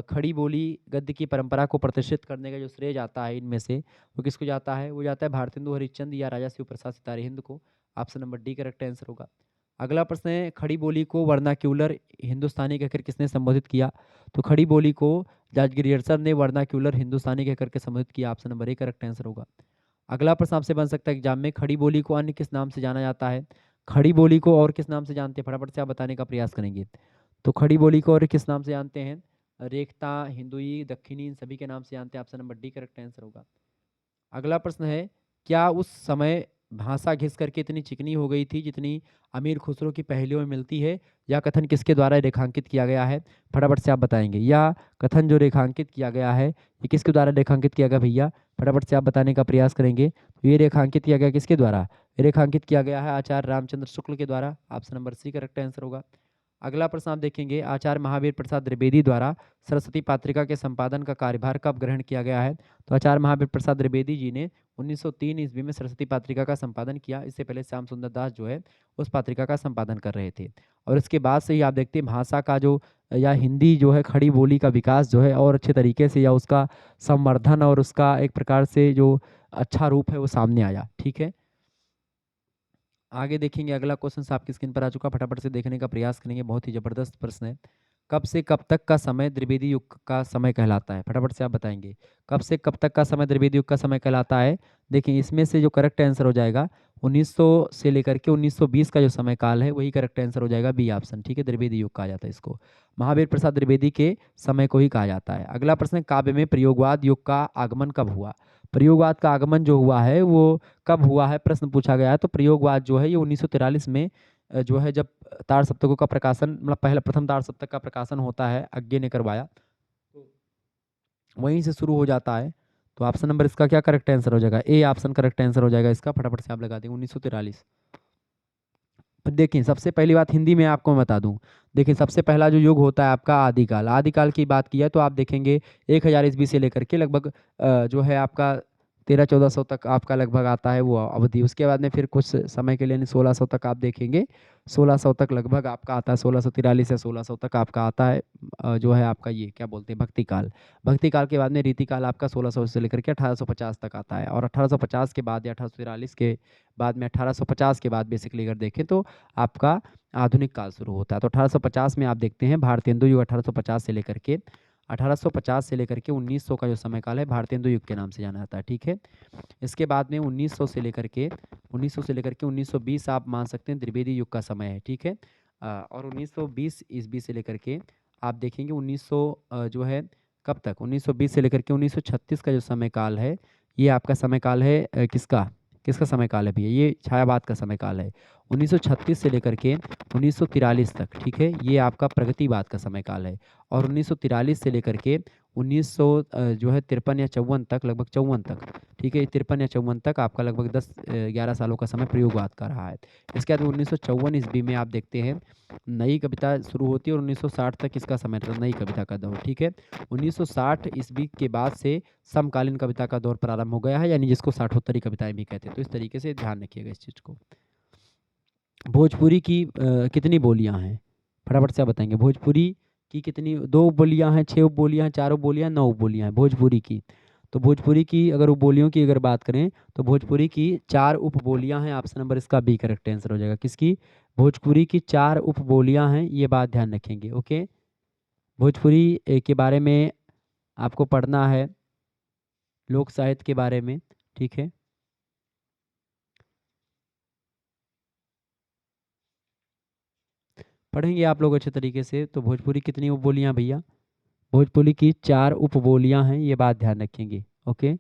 खड़ी बोली गद्य की परंपरा को प्रतिष्ठित करने का जो श्रेय जाता है इनमें से वो किसको जाता है? वो जाता है भारतेंदु हरिश्चंद्र या राजा शिव प्रसाद सितारे हिंद को। Option number D correct answer होगा। अगला प्रश्न है, खड़ी बोली को वर्नाक्यूलर हिंदुस्तानी कहकर किसने संबोधित किया? तो खड़ी बोली को जॉर्ज ग्रियर्सन ने वर्नाक्यूलर हिंदुस्तानी कहकर के संबोधित किया। Option number A correct answer होगा। अगला प्रश्न आपसे बन सकता है एग्जाम में, खड़ी बोली को अन्य किस नाम से जाना जाता है? खड़ी बोली को और किस नाम से जानते हैं? फटाफट से आप बताने का प्रयास करेंगे। तो खड़ी बोली को और किस नाम से जानते हैं? रेखता, हिंदुई, दक्षिणी, इन सभी के नाम से जानते हैं। Option number D correct answer होगा। अगला प्रश्न है, क्या उस समय भाषा घिस करके इतनी चिकनी हो गई थी जितनी अमीर खुसरो की पहेलियों में मिलती है? या कथन किसके द्वारा रेखांकित किया गया है? फटाफट से आप बताएंगे। या कथन जो रेखांकित किया गया है ये किसके द्वारा रेखांकित किया गया भैया? फटाफट से आप बताने का प्रयास करेंगे। तो ये रेखांकित किया गया किसके द्वारा? ये रेखांकित किया गया है आचार्य रामचंद्र शुक्ल के द्वारा। Option number C correct answer होगा। अगला प्रश्न आप देखेंगे, आचार्य महावीर प्रसाद द्विवेदी द्वारा सरस्वती पात्रिका के संपादन का कार्यभार कब ग्रहण किया गया है? तो आचार्य महावीर प्रसाद द्विवेदी जी ने 1903 ईस्वी में सरस्वती पात्रिका का संपादन किया। इससे पहले श्याम सुंदर दास जो है उस पात्रिका का संपादन कर रहे थे। और इसके बाद से ही आप देखते हैं भाषा का जो या हिंदी जो है खड़ी बोली का विकास जो है और अच्छे तरीके से या उसका संवर्धन और उसका एक प्रकार से जो अच्छा रूप है वो सामने आया, ठीक है। आगे देखेंगे, अगला क्वेश्चन आपकी स्क्रीन पर आ चुका, फटाफट से देखने का प्रयास करेंगे। बहुत ही जबरदस्त प्रश्न है। कब से कब तक का समय द्विवेदी युग का समय कहलाता है? फटाफट से आप बताएंगे। कब से कब तक का समय द्विवेदी युग का समय कहलाता है? देखिए इसमें से जो करेक्ट आंसर हो जाएगा 1900 से लेकर के 1920 का जो समय काल है वही करेक्ट आंसर हो जाएगा, बी ऑप्शन। ठीक है, द्विवेदी युग कहा जाता है इसको। महावीर प्रसाद द्विवेदी के समय को ही कहा जाता है। अगला प्रश्न है, काव्य में प्रयोगवाद युग का आगमन कब हुआ? प्रयोगवाद का आगमन जो हुआ है वो कब हुआ है, प्रश्न पूछा गया है। तो प्रयोगवाद जो है ये 1943 में जो है जब तार सप्तकों का प्रकाशन, मतलब पहला प्रथम तार सप्तक का प्रकाशन होता है, अज्ञे ने करवाया, तो वहीं से शुरू हो जाता है। तो ऑप्शन नंबर इसका क्या करेक्ट आंसर हो जाएगा? ए ऑप्शन करेक्ट आंसर हो जाएगा इसका। फटाफट से आप लगा देंगे 1943। देखिए सबसे पहली बात हिंदी में आपको मैं बता दूं। देखिए सबसे पहला जो युग होता है आपका आदिकाल। आदिकाल की बात की है तो आप देखेंगे 1000 ईस्वी से लेकर के लगभग जो है आपका 1300-1400 तक आपका लगभग आता है वो अवधि। उसके बाद में फिर कुछ समय के लिए 1600 तक आप देखेंगे, 1600 तक लगभग आपका आता है, 1643 से 1600 तक आपका आता है जो है आपका ये क्या बोलते हैं भक्ति काल। भक्ति काल के बाद में रीति काल आपका 1600 से लेकर के 1850 तक आता है। और 1850 के बाद या 1843 के बाद में 1850 के बाद बेसिकली अगर देखें तो आपका आधुनिक काल शुरू होता है। तो 1850 में आप देखते हैं भारतेंदु युग 1850 से लेकर के 1900 का जो समय काल है भारतेंदु युग के नाम से जाना जाता है। ठीक है, इसके बाद में 1900 से लेकर के 1920 आप मान सकते हैं द्विवेदी युग का समय है। ठीक है, और 1920 ईस्वी से लेकर के आप देखेंगे 1900 जो है कब तक 1920 से लेकर के 1936 का जो समय काल है ये आपका समय काल है किसका किसका समय काल है भैया? ये छायावाद का समय काल है 1936 से लेकर के 1943 तक। ठीक है, ये आपका प्रगतिवाद का समय काल है। और 1943 से लेकर के 1900 जो है 53 या 54 तक, लगभग 54 तक। ठीक है, 53 या 54 तक आपका लगभग 10-11 सालों का समय प्रयोगवाद का रहा है। इसके बाद 1954 ईस्वी में आप देखते हैं नई कविता शुरू होती है और 1960 तक इसका समय रहता है नई कविता का दौर। ठीक है, 1960 ईस्वी के बाद से समकालीन कविता का दौर प्रारंभ हो गया है, यानी जिसको साठोत्तरी कविताएं भी कहते हैं। तो इस तरीके से ध्यान रखिएगा इस चीज़ को। भोजपुरी की कितनी बोलियां हैं? फटाफट से आप बताएंगे। भोजपुरी की कितनी, 2 बोलियां हैं, 6 बोलियां हैं, 4 बोलियां, 9 बोलियां हैं भोजपुरी की? तो भोजपुरी की अगर उपबोलियों की अगर बात करें तो भोजपुरी की 4 उपबोलियां हैं। ऑप्शन नंबर इसका बी करेक्ट आंसर हो जाएगा। किसकी? भोजपुरी की 4 उपबोलियां हैं, ये बात ध्यान रखेंगे। ओके, भोजपुरी के बारे में आपको पढ़ना है, लोक साहित्य के बारे में। ठीक है, पढ़ेंगे आप लोग अच्छे तरीके से। तो भोजपुरी कितनी उपबोलियां भैया? भोजपुरी की 4 उपबोलियां हैं, ये बात ध्यान रखेंगे। ओके,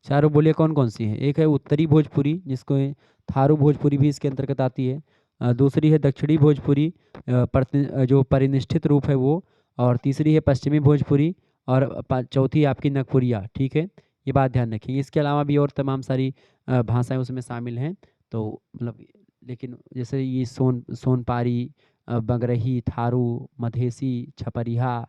चारों बोलियां कौन कौन सी हैं? एक है उत्तरी भोजपुरी जिसको थारू भोजपुरी भी इसके अंतर्गत आती है। दूसरी है दक्षिणी भोजपुरी जो परिनिष्ठित रूप है वो। और तीसरी है पश्चिमी भोजपुरी। और चौथी आपकी नगपुरिया। ठीक है, ये बात ध्यान रखेंगे। इसके अलावा भी और तमाम सारी भाषाएं उसमें शामिल हैं। तो मतलब लेकिन जैसे ये सोनपारी, बगरही, थारू, मधेसी, छपरिया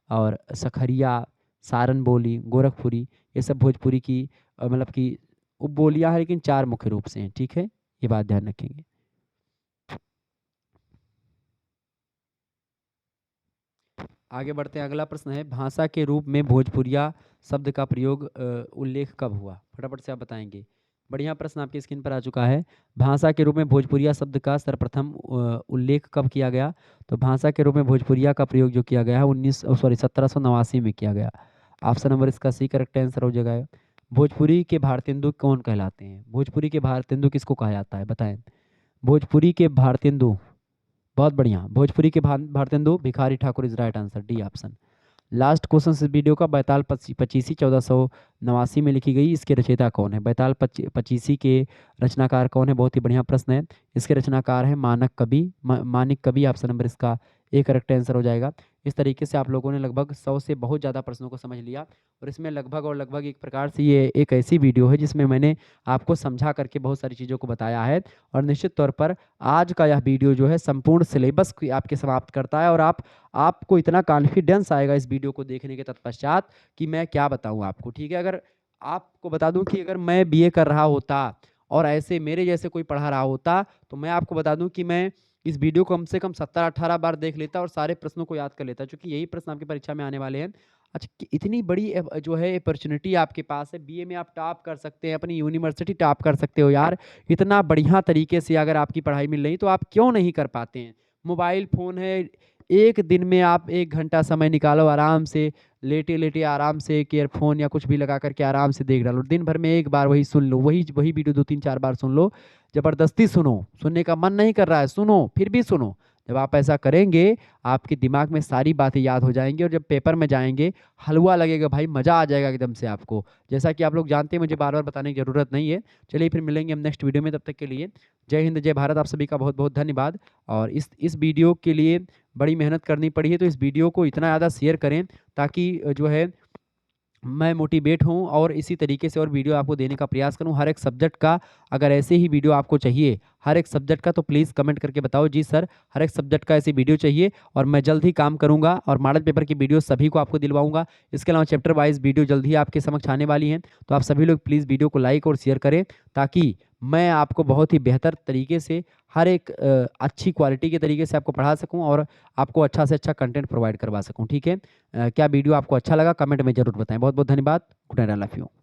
और सखरिया, सारन बोली, गोरखपुरी, ये सब भोजपुरी की मतलब कि उपबोलियां हैं, लेकिन 4 मुख्य रूप से हैं। ठीक है, ये बात ध्यान रखेंगे। आगे बढ़ते हैं। अगला प्रश्न है, भाषा के रूप में भोजपुरिया शब्द का प्रयोग उल्लेख कब हुआ? फटाफट से आप बताएंगे। बढ़िया प्रश्न आपकी स्क्रीन पर आ चुका है। भाषा के रूप में भोजपुरिया शब्द का सर्वप्रथम उल्लेख कब किया गया? तो भाषा के रूप में भोजपुरिया का प्रयोग जो किया गया है 1789 में किया गया। ऑप्शन नंबर इसका सी करेक्ट आंसर हो जाएगा। भोजपुरी के भारतेंदु कौन कहलाते हैं? भोजपुरी के भारतेंदु किसको कहा जाता है बताएं? भोजपुरी के भारतेंदु, बहुत बढ़िया, भोजपुरी के Bharatendu Bhikhari Thakur is right answer, D option. Last question इस वीडियो का, बैताल पचीसी 1489 में लिखी गई, इसके रचयिता कौन है? बैताल पचीसी के रचनाकार कौन है? बहुत ही बढ़िया प्रश्न है। इसके रचनाकार है मानक कवि, मानिक कवि। ऑप्शन नंबर इसका ए करेक्ट आंसर हो जाएगा। इस तरीके से आप लोगों ने लगभग 100 से बहुत ज़्यादा प्रश्नों को समझ लिया। और इसमें लगभग और लगभग एक प्रकार से ये एक ऐसी वीडियो है जिसमें मैंने आपको समझा करके बहुत सारी चीज़ों को बताया है। और निश्चित तौर पर आज का यह वीडियो जो है संपूर्ण सिलेबस को आपके समाप्त करता है। और आपको इतना कॉन्फिडेंस आएगा इस वीडियो को देखने के तत्पश्चात कि मैं क्या बताऊं आपको। ठीक है, अगर आपको बता दूं कि अगर मैं बीए कर रहा होता और ऐसे मेरे जैसे कोई पढ़ा रहा होता तो मैं आपको बता दूं कि मैं इस वीडियो को कम से कम 17-18 बार देख लेता और सारे प्रश्नों को याद कर लेता, क्योंकि यही प्रश्न आपकी परीक्षा में आने वाले हैं। अच्छा, कि इतनी बड़ी जो है अपॉर्च्युनिटी आपके पास है, बीए में आप टॉप कर सकते हैं, अपनी यूनिवर्सिटी टॉप कर सकते हो यार। इतना बढ़िया तरीके से अगर आपकी पढ़ाई मिल रही तो आप क्यों नहीं कर पाते हैं? मोबाइल फ़ोन है, 1 दिन में आप 1 घंटा समय निकालो आराम से, लेटे-लेटे आराम से एक ईयरफ़ोन या कुछ भी लगा कर के आराम से देख डालो। दिन भर में 1 बार वही सुन लो, वही वही वीडियो 2-3 4 बार सुन लो। ज़बरदस्ती सुनो, सुनने का मन नहीं कर रहा है, सुनो, फिर भी सुनो। जब आप ऐसा करेंगे, आपके दिमाग में सारी बातें याद हो जाएँगी और जब पेपर में जाएँगे, हलवा लगेगा भाई, मज़ा आ जाएगा एकदम से आपको। जैसा कि आप लोग जानते हैं, मुझे बार-बार बताने की ज़रूरत नहीं है। चलिए फिर मिलेंगे हम नेक्स्ट वीडियो में, तब तक के लिए जय हिंद, जय भारत। आप सभी का बहुत-बहुत धन्यवाद। और इस वीडियो के लिए बड़ी मेहनत करनी पड़ी है, तो इस वीडियो को इतना ज़्यादा शेयर करें ताकि जो है मैं मोटिवेट हूँ और इसी तरीके से और वीडियो आपको देने का प्रयास करूँ हर एक सब्जेक्ट का। अगर ऐसे ही वीडियो आपको चाहिए हर एक सब्जेक्ट का, तो प्लीज़ कमेंट करके बताओ जी सर, हर एक सब्जेक्ट का ऐसी वीडियो चाहिए और मैं जल्द ही काम करूँगा और मॉडल पेपर की वीडियो सभी को आपको दिलवाऊँगा। इसके अलावा चैप्टर वाइज़ वीडियो जल्द ही आपके समक्ष आने वाली हैं। तो आप सभी लोग प्लीज़ वीडियो को लाइक और शेयर करें ताकि मैं आपको बहुत ही बेहतर तरीके से हर एक अच्छी क्वालिटी के तरीके से आपको पढ़ा सकूँ और आपको अच्छा से अच्छा कंटेंट प्रोवाइड करवा सकूँ, ठीक है? क्या वीडियो आपको अच्छा लगा कमेंट में ज़रूर बताएँ। बहुत-बहुत धन्यवाद। Good night, I love you.